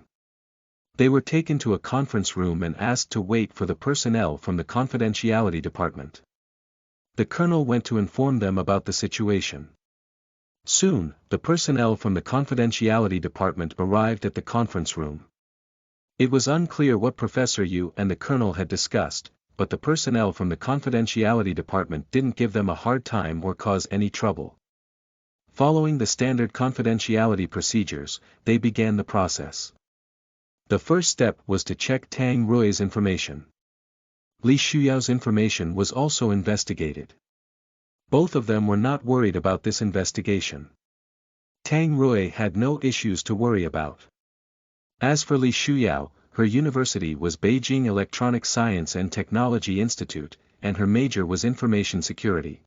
They were taken to a conference room and asked to wait for the personnel from the confidentiality department. The colonel went to inform them about the situation. Soon, the personnel from the confidentiality department arrived at the conference room. It was unclear what Professor Yu and the colonel had discussed, but the personnel from the confidentiality department didn't give them a hard time or cause any trouble. Following the standard confidentiality procedures, they began the process. The first step was to check Tang Rui's information. Li Shuyao's information was also investigated. Both of them were not worried about this investigation. Tang Rui had no issues to worry about. As for Li Shuyao, her university was Beijing Electronic Science and Technology Institute, and her major was information security.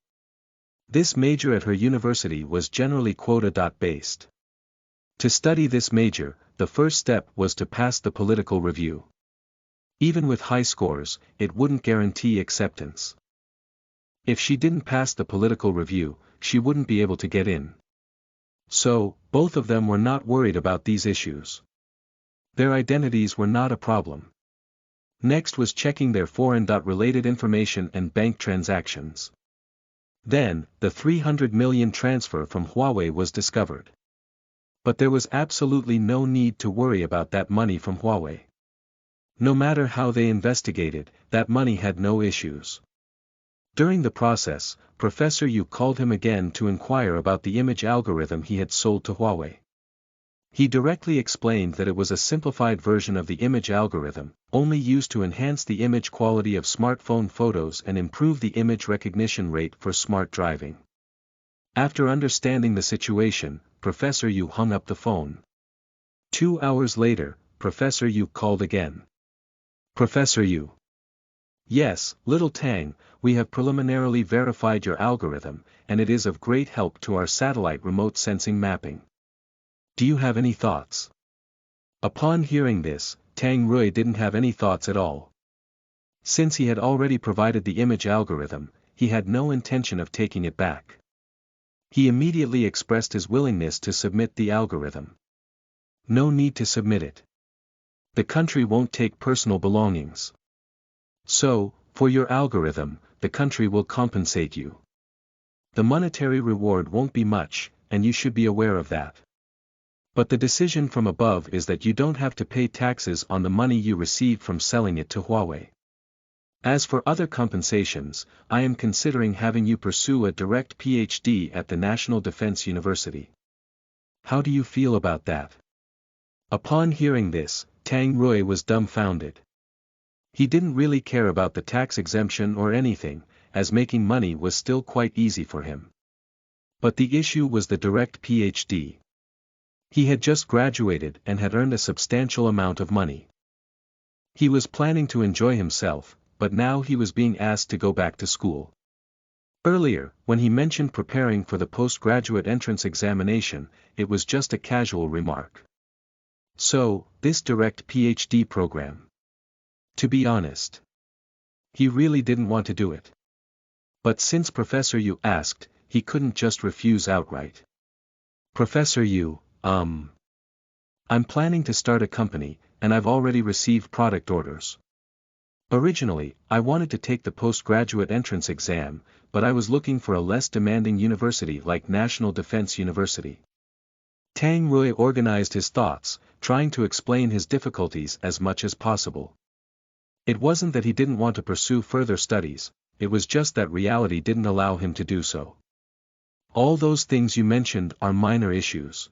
This major at her university was generally quota-based. To study this major, the first step was to pass the political review. Even with high scores, it wouldn't guarantee acceptance. If she didn't pass the political review, she wouldn't be able to get in. So, both of them were not worried about these issues. Their identities were not a problem. Next was checking their foreign-related information and bank transactions. Then, the 300 million transfer from Huawei was discovered. But there was absolutely no need to worry about that money from Huawei. No matter how they investigated, that money had no issues. During the process, Professor Yu called him again to inquire about the image algorithm he had sold to Huawei. He directly explained that it was a simplified version of the image algorithm, only used to enhance the image quality of smartphone photos and improve the image recognition rate for smart driving. After understanding the situation, Professor Yu hung up the phone. 2 hours later, Professor Yu called again. Professor Yu. Yes, little Tang, we have preliminarily verified your algorithm, and it is of great help to our satellite remote sensing mapping. Do you have any thoughts? Upon hearing this, Tang Rui didn't have any thoughts at all. Since he had already provided the image algorithm, he had no intention of taking it back. He immediately expressed his willingness to submit the algorithm. No need to submit it. The country won't take personal belongings. So, for your algorithm, the country will compensate you. The monetary reward won't be much, and you should be aware of that. But the decision from above is that you don't have to pay taxes on the money you receive from selling it to Huawei. As for other compensations, I am considering having you pursue a direct PhD at the National Defense University. How do you feel about that? Upon hearing this, Tang Rui was dumbfounded. He didn't really care about the tax exemption or anything, as making money was still quite easy for him. But the issue was the direct PhD. He had just graduated and had earned a substantial amount of money. He was planning to enjoy himself, but now he was being asked to go back to school. Earlier, when he mentioned preparing for the postgraduate entrance examination, it was just a casual remark. So, this direct PhD program. To be honest, he really didn't want to do it. But since Professor Yu asked, he couldn't just refuse outright. Professor Yu, I'm planning to start a company, and I've already received product orders. Originally, I wanted to take the postgraduate entrance exam, but I was looking for a less demanding university like National Defense University. Tang Rui organized his thoughts, trying to explain his difficulties as much as possible. It wasn't that he didn't want to pursue further studies, it was just that reality didn't allow him to do so. All those things you mentioned are minor issues.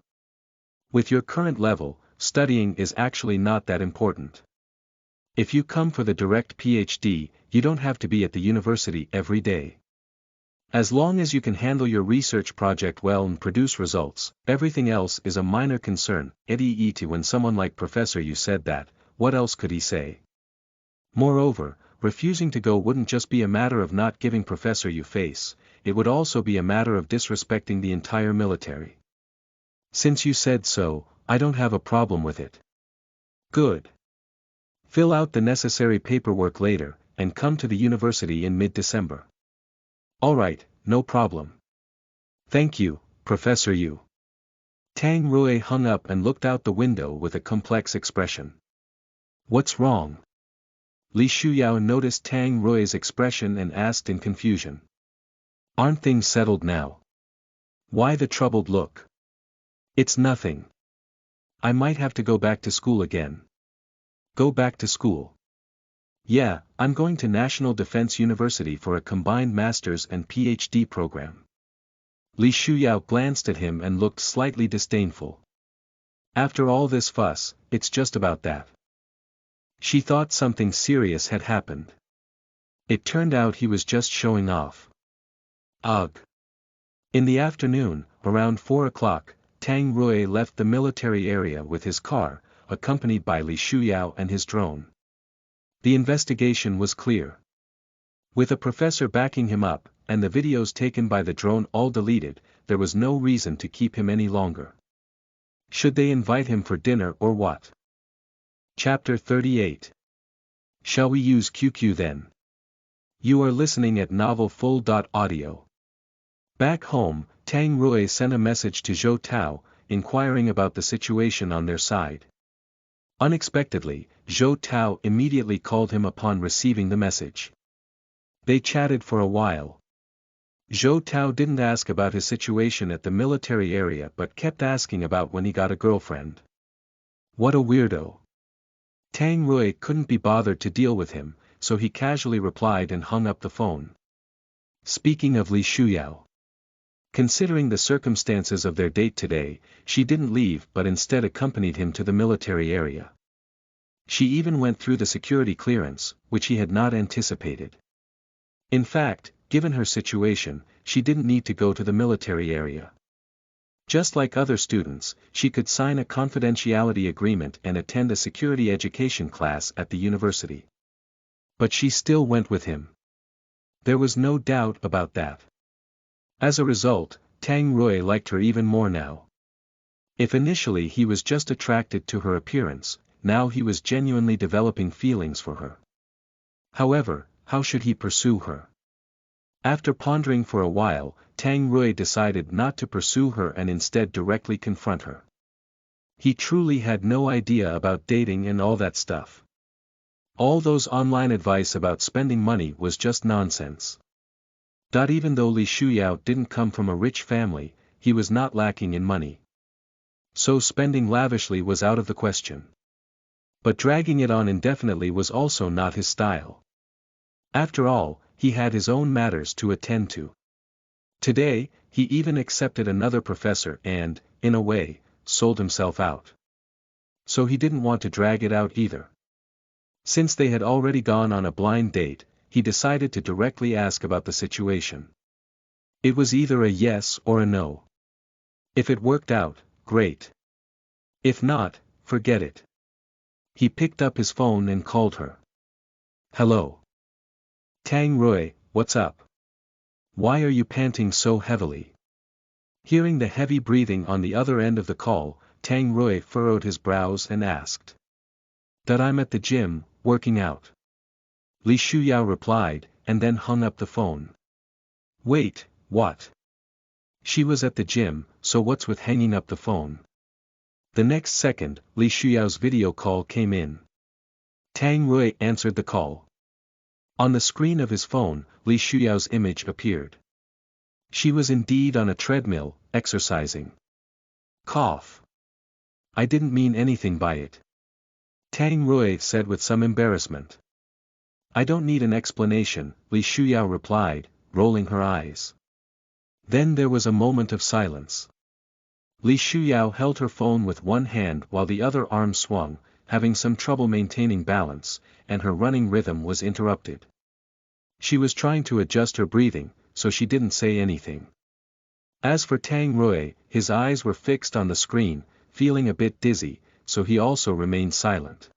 With your current level, studying is actually not that important. If you come for the direct PhD, you don't have to be at the university every day. As long as you can handle your research project well and produce results, everything else is a minor concern. When someone like Professor Yu said that, what else could he say? Moreover, refusing to go wouldn't just be a matter of not giving Professor Yu face, it would also be a matter of disrespecting the entire military. Since you said so, I don't have a problem with it. Good. Fill out the necessary paperwork later, and come to the university in mid-December. Alright, no problem. Thank you, Professor Yu. Tang Rui hung up and looked out the window with a complex expression. What's wrong? Li Shuyao noticed Tang Rui's expression and asked in confusion. Aren't things settled now? Why the troubled look? It's nothing. I might have to go back to school again. Go back to school? Yeah, I'm going to National Defense University for a combined master's and PhD program. Li Shuyao glanced at him and looked slightly disdainful. After all this fuss, it's just about that. She thought something serious had happened. It turned out he was just showing off. Ugh. In the afternoon, around 4 o'clock, Tang Rui left the military area with his car, accompanied by Li Shuyao and his drone. The investigation was clear. With a professor backing him up, and the videos taken by the drone all deleted, there was no reason to keep him any longer. Should they invite him for dinner or what? Chapter 38. Shall we use QQ then? You are listening at novelfull.audio. Back home, Tang Rui sent a message to Zhou Tao, inquiring about the situation on their side. Unexpectedly, Zhou Tao immediately called him upon receiving the message. They chatted for a while. Zhou Tao didn't ask about his situation at the military area but kept asking about when he got a girlfriend. What a weirdo. Tang Rui couldn't be bothered to deal with him, so he casually replied and hung up the phone. Speaking of Li Shuyao. Considering the circumstances of their date today, she didn't leave but instead accompanied him to the military area. She even went through the security clearance, which he had not anticipated. In fact, given her situation, she didn't need to go to the military area. Just like other students, she could sign a confidentiality agreement and attend a security education class at the university. But she still went with him. There was no doubt about that. As a result, Tang Rui liked her even more now. If initially he was just attracted to her appearance, now he was genuinely developing feelings for her. However, how should he pursue her? After pondering for a while, Tang Rui decided not to pursue her and instead directly confront her. He truly had no idea about dating and all that stuff. All those online advice about spending money was just nonsense. Even though Li Shuyao didn't come from a rich family, he was not lacking in money. So spending lavishly was out of the question. But dragging it on indefinitely was also not his style. After all, he had his own matters to attend to. Today, he even accepted another professor and, in a way, sold himself out. So he didn't want to drag it out either. Since they had already gone on a blind date, he decided to directly ask about the situation. It was either a yes or a no. If it worked out, great. If not, forget it. He picked up his phone and called her. Hello. Tang Rui, what's up? Why are you panting so heavily? Hearing the heavy breathing on the other end of the call, Tang Rui furrowed his brows and asked. I'm at the gym, working out. Li Shuyao replied, and then hung up the phone. Wait, what? She was at the gym, so what's with hanging up the phone? The next second, Li Shuyao's video call came in. Tang Rui answered the call. On the screen of his phone, Li Shuyao's image appeared. She was indeed on a treadmill, exercising. Cough. I didn't mean anything by it. Tang Rui said with some embarrassment. I don't need an explanation, Li Shuyao replied, rolling her eyes. Then there was a moment of silence. Li Shuyao held her phone with one hand while the other arm swung, having some trouble maintaining balance, and her running rhythm was interrupted. She was trying to adjust her breathing, so she didn't say anything. As for Tang Rui, his eyes were fixed on the screen, feeling a bit dizzy, so he also remained silent.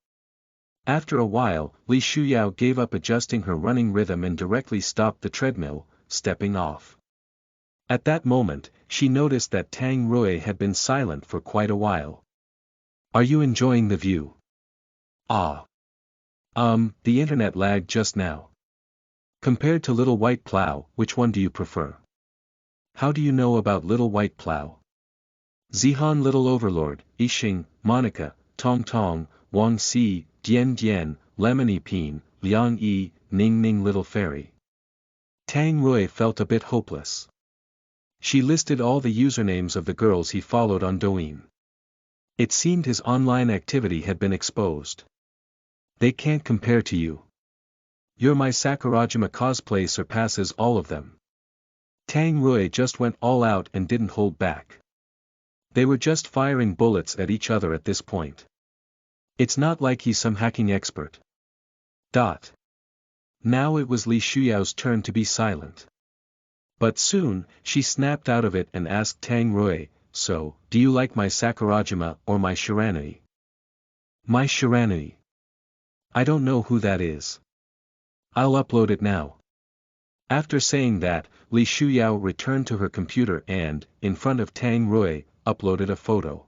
After a while, Li Shuyao gave up adjusting her running rhythm and directly stopped the treadmill, stepping off. At that moment, she noticed that Tang Rui had been silent for quite a while. Are you enjoying the view? Ah. The internet lagged just now. Compared to Little White Plow, which one do you prefer? How do you know about Little White Plow? Zihan Little Overlord, Yixing, Monica, Tong Tong, Wang Si, Dian Dian, Lemony Peen, Liang Yi, Ning Ning Little Fairy. Tang Rui felt a bit hopeless. She listed all the usernames of the girls he followed on Douyin. It seemed his online activity had been exposed. They can't compare to you. Your My Sakurajima cosplay surpasses all of them. Tang Rui just went all out and didn't hold back. They were just firing bullets at each other at this point. It's not like he's some hacking expert. Now it was Li Shuyao's turn to be silent. But soon, she snapped out of it and asked Tang Rui, so, do you like my Sakurajima or my Shiranui? My Shiranui. I don't know who that is. I'll upload it now. After saying that, Li Shuyao returned to her computer and, in front of Tang Rui, uploaded a photo.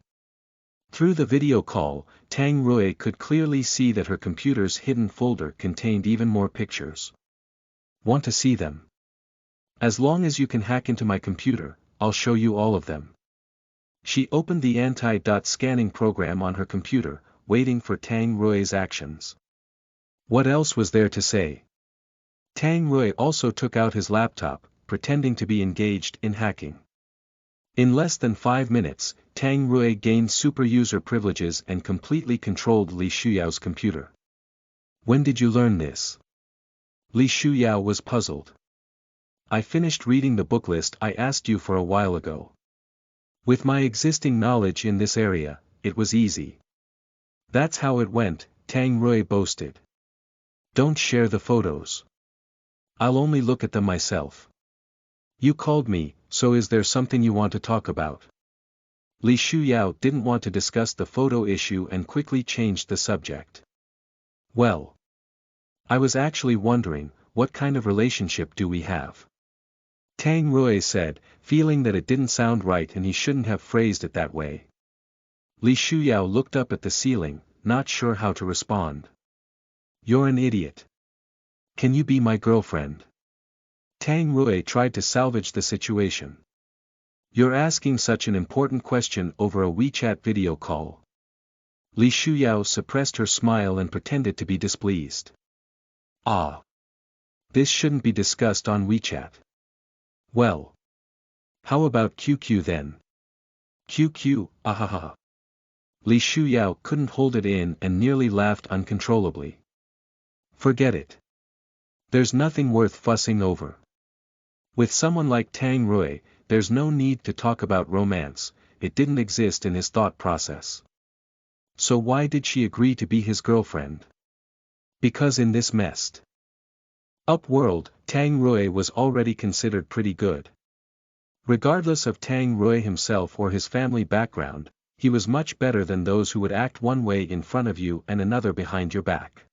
Through the video call, Tang Rui could clearly see that her computer's hidden folder contained even more pictures. Want to see them? As long as you can hack into my computer, I'll show you all of them. She opened the anti-scanning program on her computer, waiting for Tang Rui's actions. What else was there to say? Tang Rui also took out his laptop, pretending to be engaged in hacking. In less than 5 minutes, Tang Rui gained super user privileges and completely controlled Li Shuyao's computer. When did you learn this? Li Shuyao was puzzled. I finished reading the book list I asked you for a while ago. With my existing knowledge in this area, it was easy. That's how it went, Tang Rui boasted. Don't share the photos. I'll only look at them myself. You called me, so is there something you want to talk about? Li Shuyao didn't want to discuss the photo issue and quickly changed the subject. Well, I was actually wondering, what kind of relationship do we have? Tang Rui said, feeling that it didn't sound right and he shouldn't have phrased it that way. Li Shuyao looked up at the ceiling, not sure how to respond. You're an idiot. Can you be my girlfriend? Tang Rui tried to salvage the situation. You're asking such an important question over a WeChat video call. Li Shuyao suppressed her smile and pretended to be displeased. Ah. This shouldn't be discussed on WeChat. Well. How about QQ then? QQ, ahaha. Li Shuyao couldn't hold it in and nearly laughed uncontrollably. Forget it. There's nothing worth fussing over. With someone like Tang Rui, there's no need to talk about romance, it didn't exist in his thought process. So why did she agree to be his girlfriend? Because in this messed up world, Tang Rui was already considered pretty good. Regardless of Tang Rui himself or his family background, he was much better than those who would act one way in front of you and another behind your back.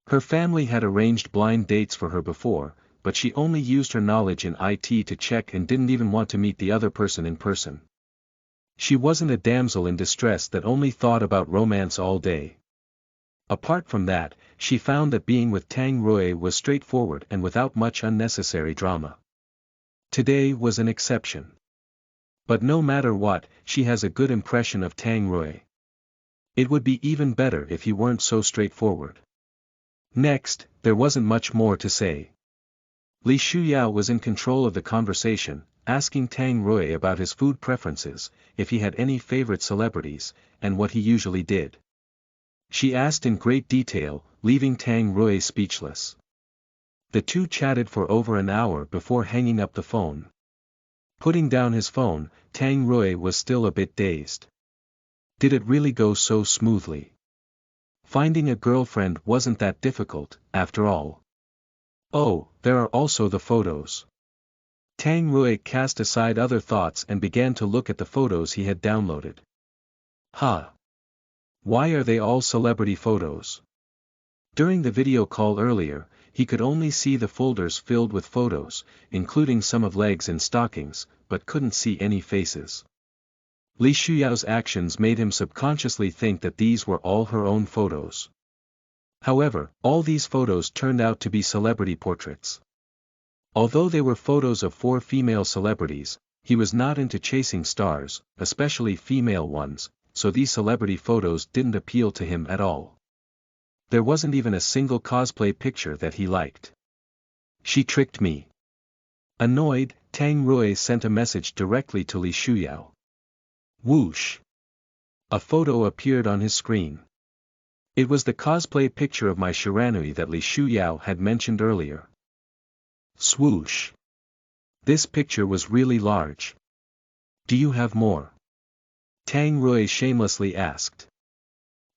Her family had arranged blind dates for her before, but she only used her knowledge in IT to check and didn't even want to meet the other person in person. She wasn't a damsel in distress that only thought about romance all day. Apart from that, she found that being with Tang Rui was straightforward and without much unnecessary drama. Today was an exception. But no matter what, she has a good impression of Tang Rui. It would be even better if he weren't so straightforward. Next, there wasn't much more to say. Li Shuyao was in control of the conversation, asking Tang Rui about his food preferences, if he had any favorite celebrities, and what he usually did. She asked in great detail, leaving Tang Rui speechless. The two chatted for over an hour before hanging up the phone. Putting down his phone, Tang Rui was still a bit dazed. Did it really go so smoothly? Finding a girlfriend wasn't that difficult, after all. Oh, there are also the photos. Tang Rui cast aside other thoughts and began to look at the photos he had downloaded. Huh. Why are they all celebrity photos? During the video call earlier, he could only see the folders filled with photos, including some of legs in stockings, but couldn't see any faces. Li Shuyao's actions made him subconsciously think that these were all her own photos. However, all these photos turned out to be celebrity portraits. Although they were photos of 4 female celebrities, he was not into chasing stars, especially female ones, so these celebrity photos didn't appeal to him at all. There wasn't even a single cosplay picture that he liked. She tricked me. Annoyed, Tang Rui sent a message directly to Li Shuyao. Whoosh! A photo appeared on his screen. It was the cosplay picture of my Shiranui that Li Shuyao had mentioned earlier. Swoosh! This picture was really large. Do you have more? Tang Rui shamelessly asked.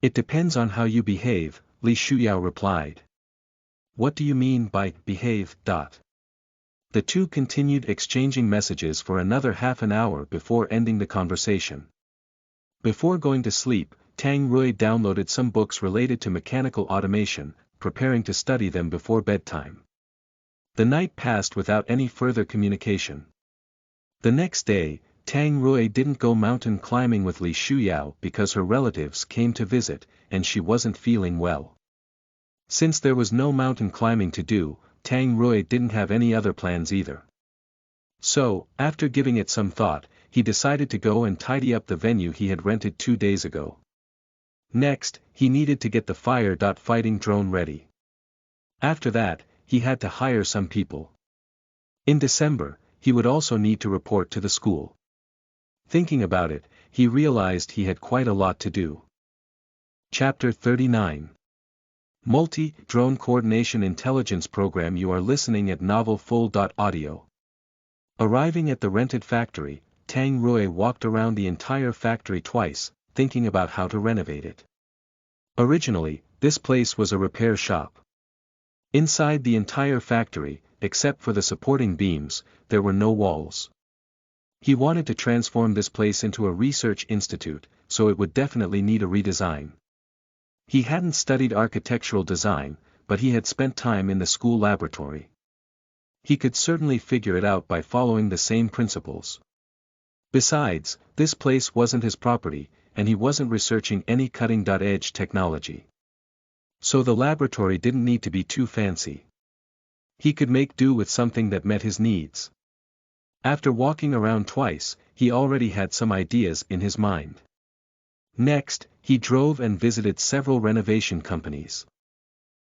It depends on how you behave, Li Shuyao replied. What do you mean by behave? The two continued exchanging messages for another half an hour before ending the conversation. Before going to sleep, Tang Rui downloaded some books related to mechanical automation, preparing to study them before bedtime. The night passed without any further communication. The next day, Tang Rui didn't go mountain climbing with Li Shuyao because her relatives came to visit, and she wasn't feeling well. Since there was no mountain climbing to do, Tang Rui didn't have any other plans either. So, after giving it some thought, he decided to go and tidy up the venue he had rented 2 days ago. Next, he needed to get the fighting drone ready. After that, he had to hire some people. In December, he would also need to report to the school. Thinking about it, he realized he had quite a lot to do. Chapter 39. Multi-Drone Coordination Intelligence Program. You are listening at novelfull.audio. Arriving at the rented factory, Tang Rui walked around the entire factory twice, thinking about how to renovate it. Originally, this place was a repair shop. Inside the entire factory, except for the supporting beams, there were no walls. He wanted to transform this place into a research institute, so it would definitely need a redesign. He hadn't studied architectural design, but he had spent time in the school laboratory. He could certainly figure it out by following the same principles. Besides, this place wasn't his property, and he wasn't researching any cutting-edge technology. So the laboratory didn't need to be too fancy. He could make do with something that met his needs. After walking around twice, he already had some ideas in his mind. Next, he drove and visited several renovation companies.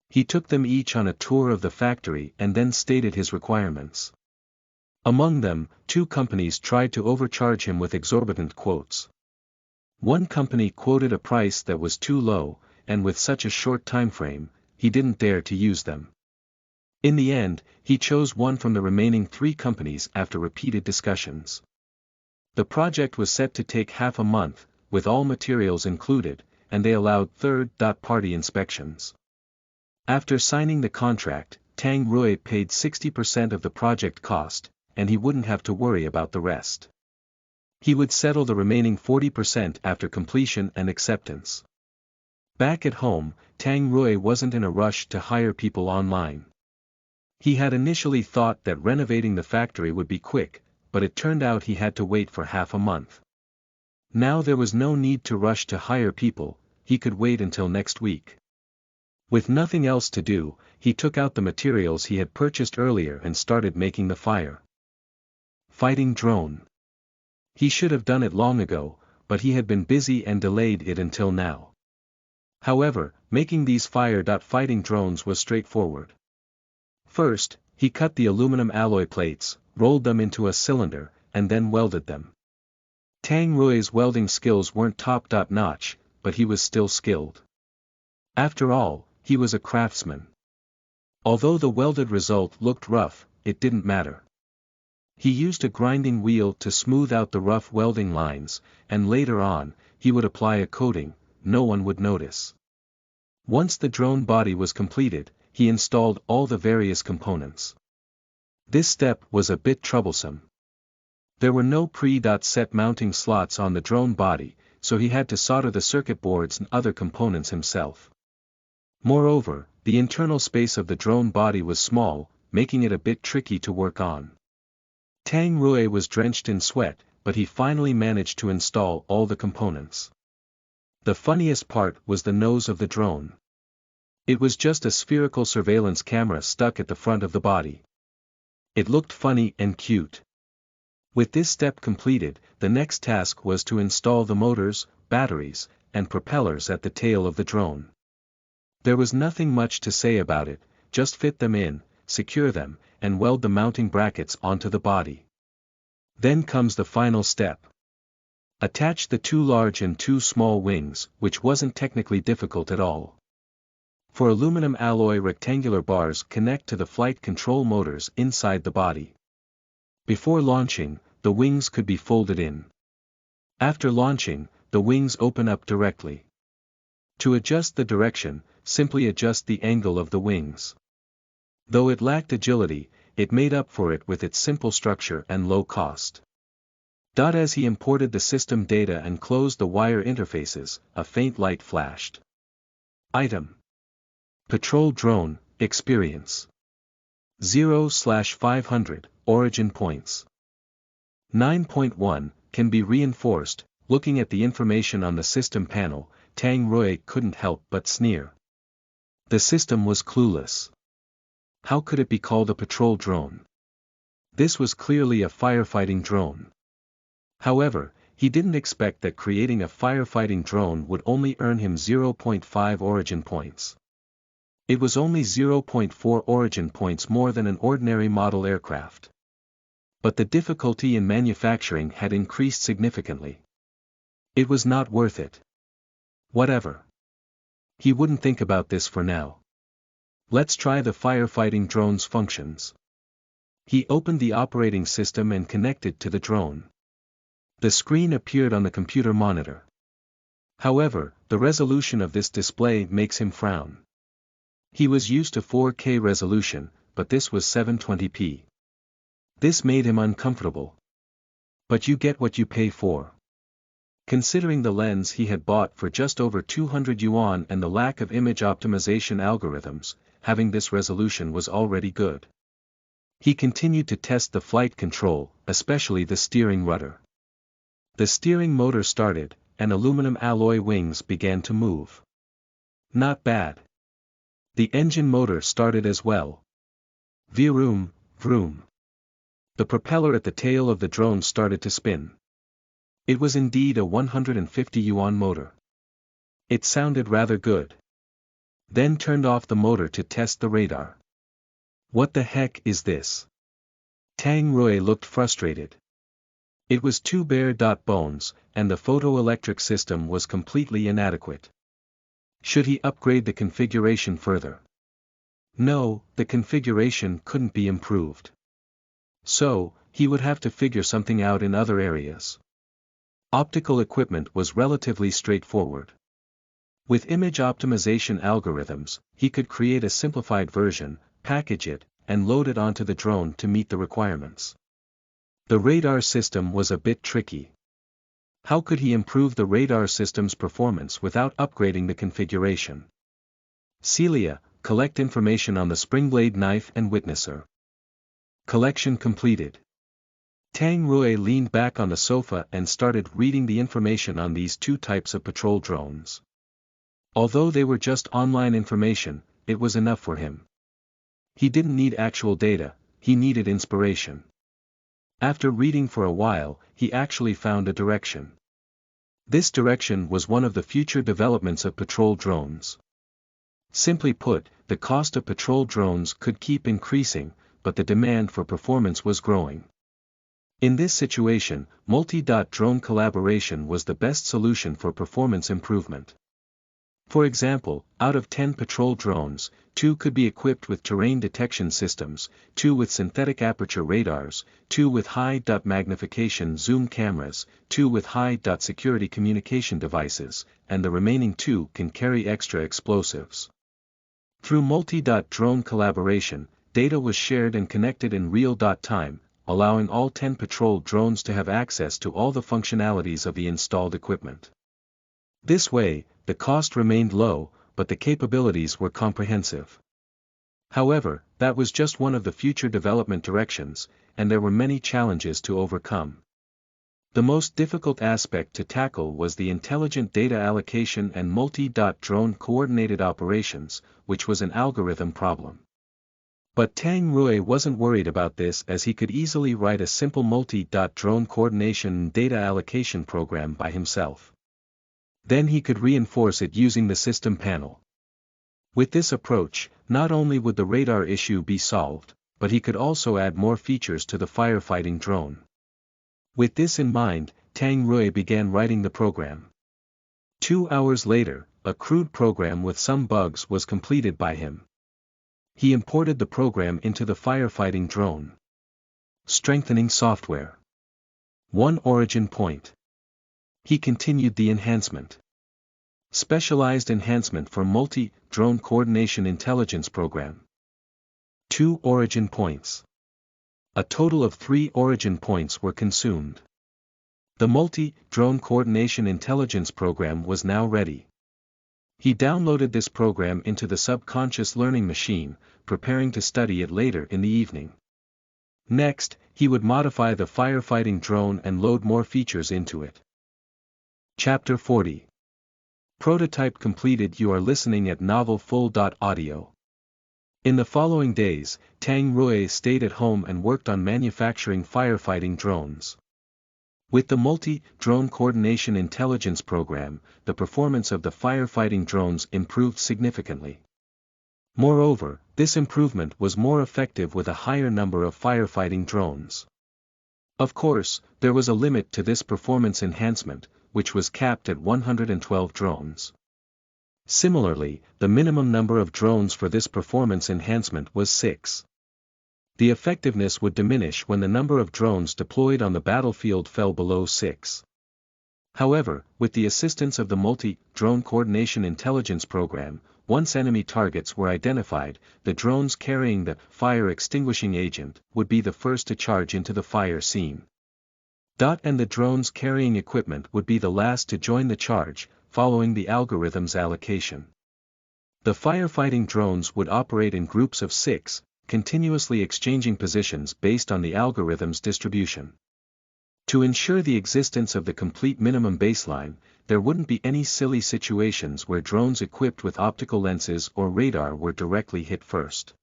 He took them each on a tour of the factory and then stated his requirements. Among them, 2 companies tried to overcharge him with exorbitant quotes. One company quoted a price that was too low, and with such a short time frame, he didn't dare to use them. In the end, he chose one from the remaining 3 companies after repeated discussions. The project was set to take half a month, with all materials included, and they allowed third-party inspections. After signing the contract, Tang Rui paid 60% of the project cost, and he wouldn't have to worry about the rest. He would settle the remaining 40% after completion and acceptance. Back at home, Tang Rui wasn't in a rush to hire people online. He had initially thought that renovating the factory would be quick, but it turned out he had to wait for half a month. Now there was no need to rush to hire people, he could wait until next week. With nothing else to do, he took out the materials he had purchased earlier and started making the fighting drone. He should have done it long ago, but he had been busy and delayed it until now. However, making these fighting drones was straightforward. First, he cut the aluminum alloy plates, rolled them into a cylinder, and then welded them. Tang Rui's welding skills weren't top-notch, but he was still skilled. After all, he was a craftsman. Although the welded result looked rough, it didn't matter. He used a grinding wheel to smooth out the rough welding lines, and later on, he would apply a coating. No one would notice. Once the drone body was completed, he installed all the various components. This step was a bit troublesome. There were no pre-set mounting slots on the drone body, so he had to solder the circuit boards and other components himself. Moreover, the internal space of the drone body was small, making it a bit tricky to work on. Tang Rui was drenched in sweat, but he finally managed to install all the components. The funniest part was the nose of the drone. It was just a spherical surveillance camera stuck at the front of the body. It looked funny and cute. With this step completed, the next task was to install the motors, batteries, and propellers at the tail of the drone. There was nothing much to say about it, just fit them in, secure them, and weld the mounting brackets onto the body. Then comes the final step. Attach the 2 large and 2 small wings, which wasn't technically difficult at all. For aluminum alloy rectangular bars connect to the flight control motors inside the body. Before launching, the wings could be folded in. After launching, the wings open up directly. To adjust the direction, simply adjust the angle of the wings. Though it lacked agility, it made up for it with its simple structure and low cost. As he imported the system data and closed the wire interfaces, a faint light flashed. Item. Patrol Drone, Experience. 0/500, Origin Points. 9.1, can be reinforced. Looking at the information on the system panel, Tang Rui couldn't help but sneer. The system was clueless. How could it be called a patrol drone? This was clearly a firefighting drone. However, he didn't expect that creating a firefighting drone would only earn him 0.5 origin points. It was only 0.4 origin points more than an ordinary model aircraft. But the difficulty in manufacturing had increased significantly. It was not worth it. Whatever. He wouldn't think about this for now. Let's try the firefighting drone's functions. He opened the operating system and connected to the drone. The screen appeared on the computer monitor. However, the resolution of this display makes him frown. He was used to 4K resolution, but this was 720p. This made him uncomfortable. But you get what you pay for. Considering the lens he had bought for just over 200 yuan and the lack of image optimization algorithms, having this resolution was already good. He continued to test the flight control, especially the steering rudder. The steering motor started, and aluminum alloy wings began to move. Not bad. The engine motor started as well. Vroom, vroom. The propeller at the tail of the drone started to spin. It was indeed a 150 yuan motor. It sounded rather good. Then turned off the motor to test the radar. What the heck is this? Tang Rui looked frustrated. It was two bare bones, and the photoelectric system was completely inadequate. Should he upgrade the configuration further? No, the configuration couldn't be improved. So, he would have to figure something out in other areas. Optical equipment was relatively straightforward. With image optimization algorithms, he could create a simplified version, package it, and load it onto the drone to meet the requirements. The radar system was a bit tricky. How could he improve the radar system's performance without upgrading the configuration? Celia, collect information on the spring-blade knife and witnesser. Collection completed. Tang Rui leaned back on the sofa and started reading the information on these two types of patrol drones. Although they were just online information, it was enough for him. He didn't need actual data, he needed inspiration. After reading for a while, he actually found a direction. This direction was one of the future developments of patrol drones. Simply put, the cost of patrol drones could keep increasing, but the demand for performance was growing. In this situation, multi-drone collaboration was the best solution for performance improvement. For example, out of 10 patrol drones, 2 could be equipped with terrain detection systems, 2 with synthetic aperture radars, 2 with high magnification zoom cameras, 2 with high security communication devices, and the remaining 2 can carry extra explosives. Through multi-drone collaboration, data was shared and connected in real time, allowing all 10 patrol drones to have access to all the functionalities of the installed equipment. This way, the cost remained low, but the capabilities were comprehensive. However, that was just one of the future development directions, and there were many challenges to overcome. The most difficult aspect to tackle was the intelligent data allocation and multi-drone coordinated operations, which was an algorithm problem. But Tang Rui wasn't worried about this as he could easily write a simple multi-drone coordination and data allocation program by himself. Then he could reinforce it using the system panel. With this approach, not only would the radar issue be solved, but he could also add more features to the firefighting drone. With this in mind, Tang Rui began writing the program. 2 hours later, a crude program with some bugs was completed by him. He imported the program into the firefighting drone. Strengthening software. 1 origin point. He continued the enhancement. Specialized enhancement for multi-drone coordination intelligence program. 2 origin points. A total of 3 origin points were consumed. The multi-drone coordination intelligence program was now ready. He downloaded this program into the subconscious learning machine, preparing to study it later in the evening. Next, he would modify the firefighting drone and load more features into it. Chapter 40. Prototype completed. You are listening at novelfull.audio. In the following days, Tang Rui stayed at home and worked on manufacturing firefighting drones. With the multi-drone coordination intelligence program, the performance of the firefighting drones improved significantly. Moreover, this improvement was more effective with a higher number of firefighting drones. Of course, there was a limit to this performance enhancement, which was capped at 112 drones. Similarly, the minimum number of drones for this performance enhancement was 6. The effectiveness would diminish when the number of drones deployed on the battlefield fell below 6. However, with the assistance of the Multi-Drone Coordination Intelligence Program, once enemy targets were identified, the drones carrying the fire extinguishing agent would be the first to charge into the fire scene. And the drones carrying equipment would be the last to join the charge, following the algorithm's allocation. The firefighting drones would operate in groups of 6, continuously exchanging positions based on the algorithm's distribution. To ensure the existence of the complete minimum baseline, there wouldn't be any silly situations where drones equipped with optical lenses or radar were directly hit first.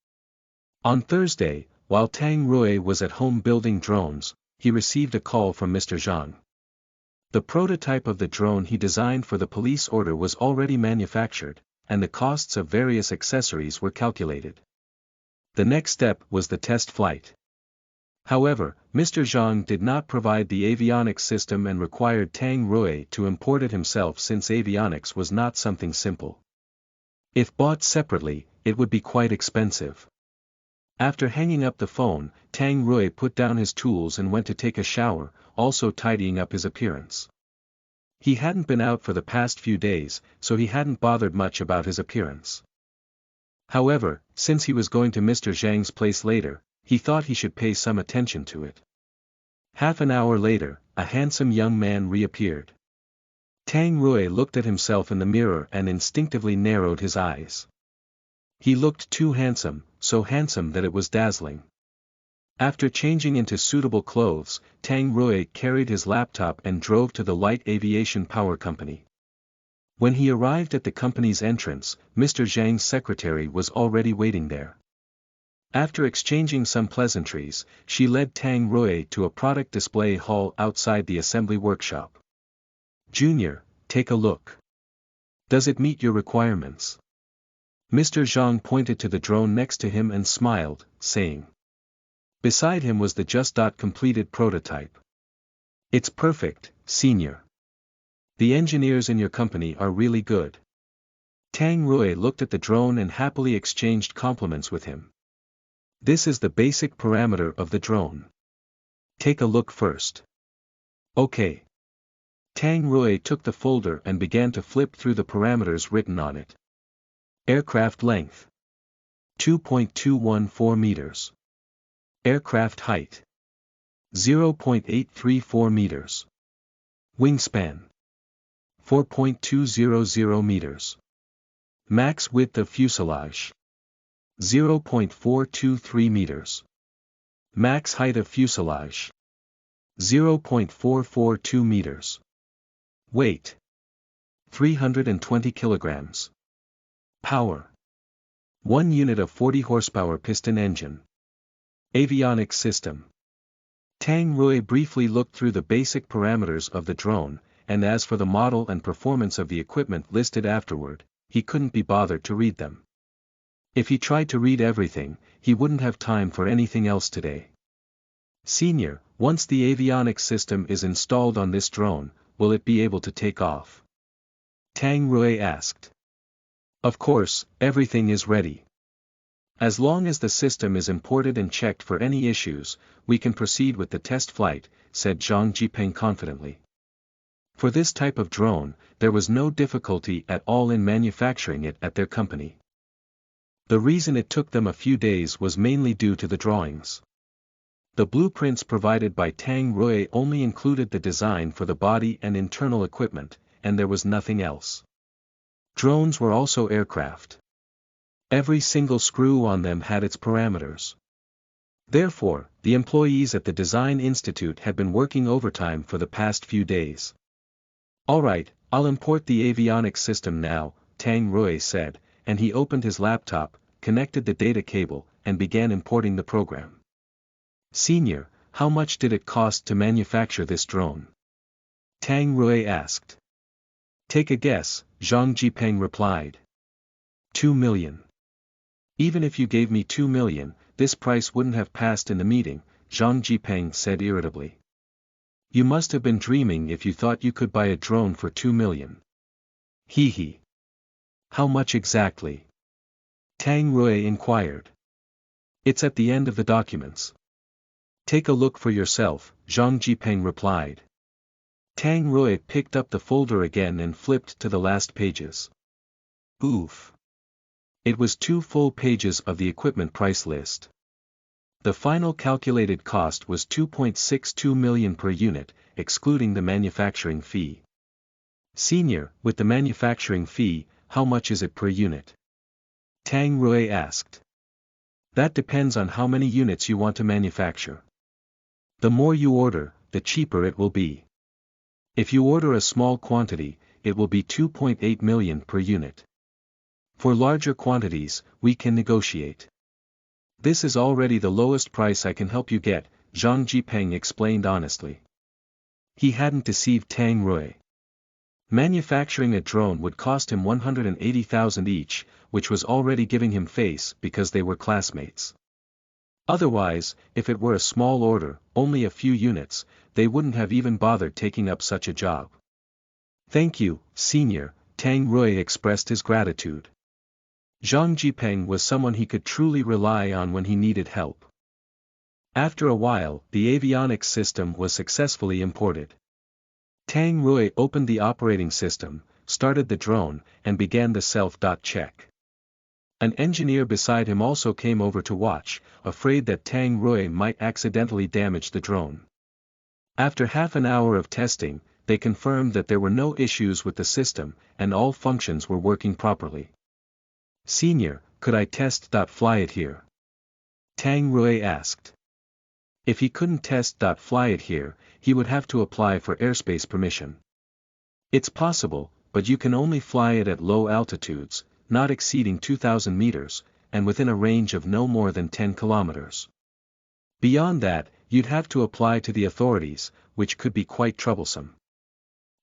On Thursday, while Tang Rui was at home building drones, he received a call from Mr. Zhang. The prototype of the drone he designed for the police order was already manufactured, and the costs of various accessories were calculated. The next step was the test flight. However, Mr. Zhang did not provide the avionics system and required Tang Rui to import it himself since avionics was not something simple. If bought separately, it would be quite expensive. After hanging up the phone, Tang Rui put down his tools and went to take a shower, also tidying up his appearance. He hadn't been out for the past few days, so he hadn't bothered much about his appearance. However, since he was going to Mr. Zhang's place later, he thought he should pay some attention to it. Half an hour later, a handsome young man reappeared. Tang Rui looked at himself in the mirror and instinctively narrowed his eyes. He looked too handsome, so handsome that it was dazzling. After changing into suitable clothes, Tang Rui carried his laptop and drove to the Light Aviation Power Company. When he arrived at the company's entrance, Mr. Zhang's secretary was already waiting there. After exchanging some pleasantries, she led Tang Rui to a product display hall outside the assembly workshop. "Junior, take a look. Does it meet your requirements?" Mr. Zhang pointed to the drone next to him and smiled, saying. Beside him was the just-completed prototype. "It's perfect, senior. The engineers in your company are really good." Tang Rui looked at the drone and happily exchanged compliments with him. "This is the basic parameter of the drone. Take a look first." "Okay." Tang Rui took the folder and began to flip through the parameters written on it. Aircraft length. 2.214 meters. Aircraft height. 0.834 meters. Wingspan. 4.200 meters. Max width of fuselage. 0.423 meters. Max height of fuselage. 0.442 meters. Weight. 320 kilograms. Power. 1 unit of 40 horsepower piston engine. Avionics system. Tang Rui briefly looked through the basic parameters of the drone, and as for the model and performance of the equipment listed afterward, he couldn't be bothered to read them. If he tried to read everything, he wouldn't have time for anything else today. "Senior, once the avionics system is installed on this drone, will it be able to take off?" Tang Rui asked. "Of course, everything is ready. As long as the system is imported and checked for any issues, we can proceed with the test flight," said Zhang Jipeng confidently. For this type of drone, there was no difficulty at all in manufacturing it at their company. The reason it took them a few days was mainly due to the drawings. The blueprints provided by Tang Rui only included the design for the body and internal equipment, and there was nothing else. Drones were also aircraft. Every single screw on them had its parameters. Therefore, the employees at the Design Institute had been working overtime for the past few days. "Alright, I'll import the avionics system now," Tang Rui said, and he opened his laptop, connected the data cable, and began importing the program. "Senior, how much did it cost to manufacture this drone?" Tang Rui asked. "Take a guess," Zhang Jipeng replied. 2 million. "Even if you gave me 2 million, this price wouldn't have passed in the meeting," Zhang Jipeng said irritably. You must have been dreaming if you thought you could buy a drone for 2 million. Hee hee. How much exactly? Tang Rui inquired. It's at the end of the documents. Take a look for yourself, Zhang Jipeng replied. Tang Rui picked up the folder again and flipped to the last pages. Oof. It was 2 full pages of the equipment price list. The final calculated cost was 2.62 million per unit, excluding the manufacturing fee. Senior, with the manufacturing fee, how much is it per unit? Tang Rui asked. That depends on how many units you want to manufacture. The more you order, the cheaper it will be. If you order a small quantity, it will be 2.8 million per unit. For larger quantities, we can negotiate. This is already the lowest price I can help you get, Zhang Jipeng explained honestly. He hadn't deceived Tang Rui. Manufacturing a drone would cost him 180,000 each, which was already giving him face because they were classmates. Otherwise, if it were a small order, only a few units, they wouldn't have even bothered taking up such a job. Thank you, Senior, Tang Rui expressed his gratitude. Zhang Jipeng was someone he could truly rely on when he needed help. After a while, the avionics system was successfully imported. Tang Rui opened the operating system, started the drone, and began the self-check. An engineer beside him also came over to watch, afraid that Tang Rui might accidentally damage the drone. After half an hour of testing, they confirmed that there were no issues with the system, and all functions were working properly. Senior, could I fly it here? Tang Rui asked. If he couldn't fly it here, he would have to apply for airspace permission. It's possible, but you can only fly it at low altitudes, not exceeding 2,000 meters, and within a range of no more than 10 kilometers. Beyond that, you'd have to apply to the authorities, which could be quite troublesome.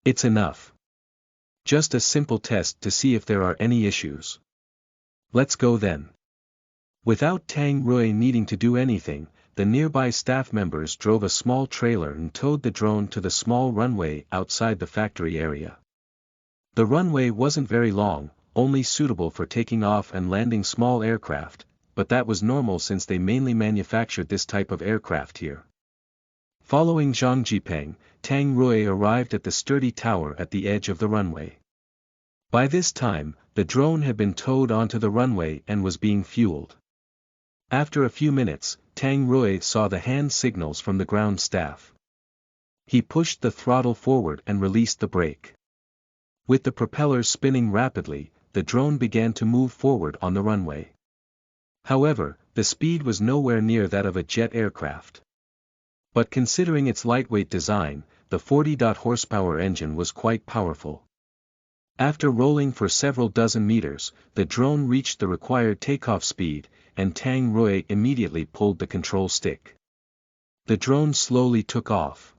It's enough. Just a simple test to see if there are any issues. Let's go then. Without Tang Rui needing to do anything, the nearby staff members drove a small trailer and towed the drone to the small runway outside the factory area. The runway wasn't very long, only suitable for taking off and landing small aircraft, but that was normal since they mainly manufactured this type of aircraft here. Following Zhang Jipeng, Tang Rui arrived at the sturdy tower at the edge of the runway. By this time, the drone had been towed onto the runway and was being fueled. After a few minutes, Tang Rui saw the hand signals from the ground staff. He pushed the throttle forward and released the brake. With the propellers spinning rapidly, the drone began to move forward on the runway. However, the speed was nowhere near that of a jet aircraft. But considering its lightweight design, the 40 horsepower engine was quite powerful. After rolling for several dozen meters, the drone reached the required takeoff speed, and Tang Rui immediately pulled the control stick. The drone slowly took off.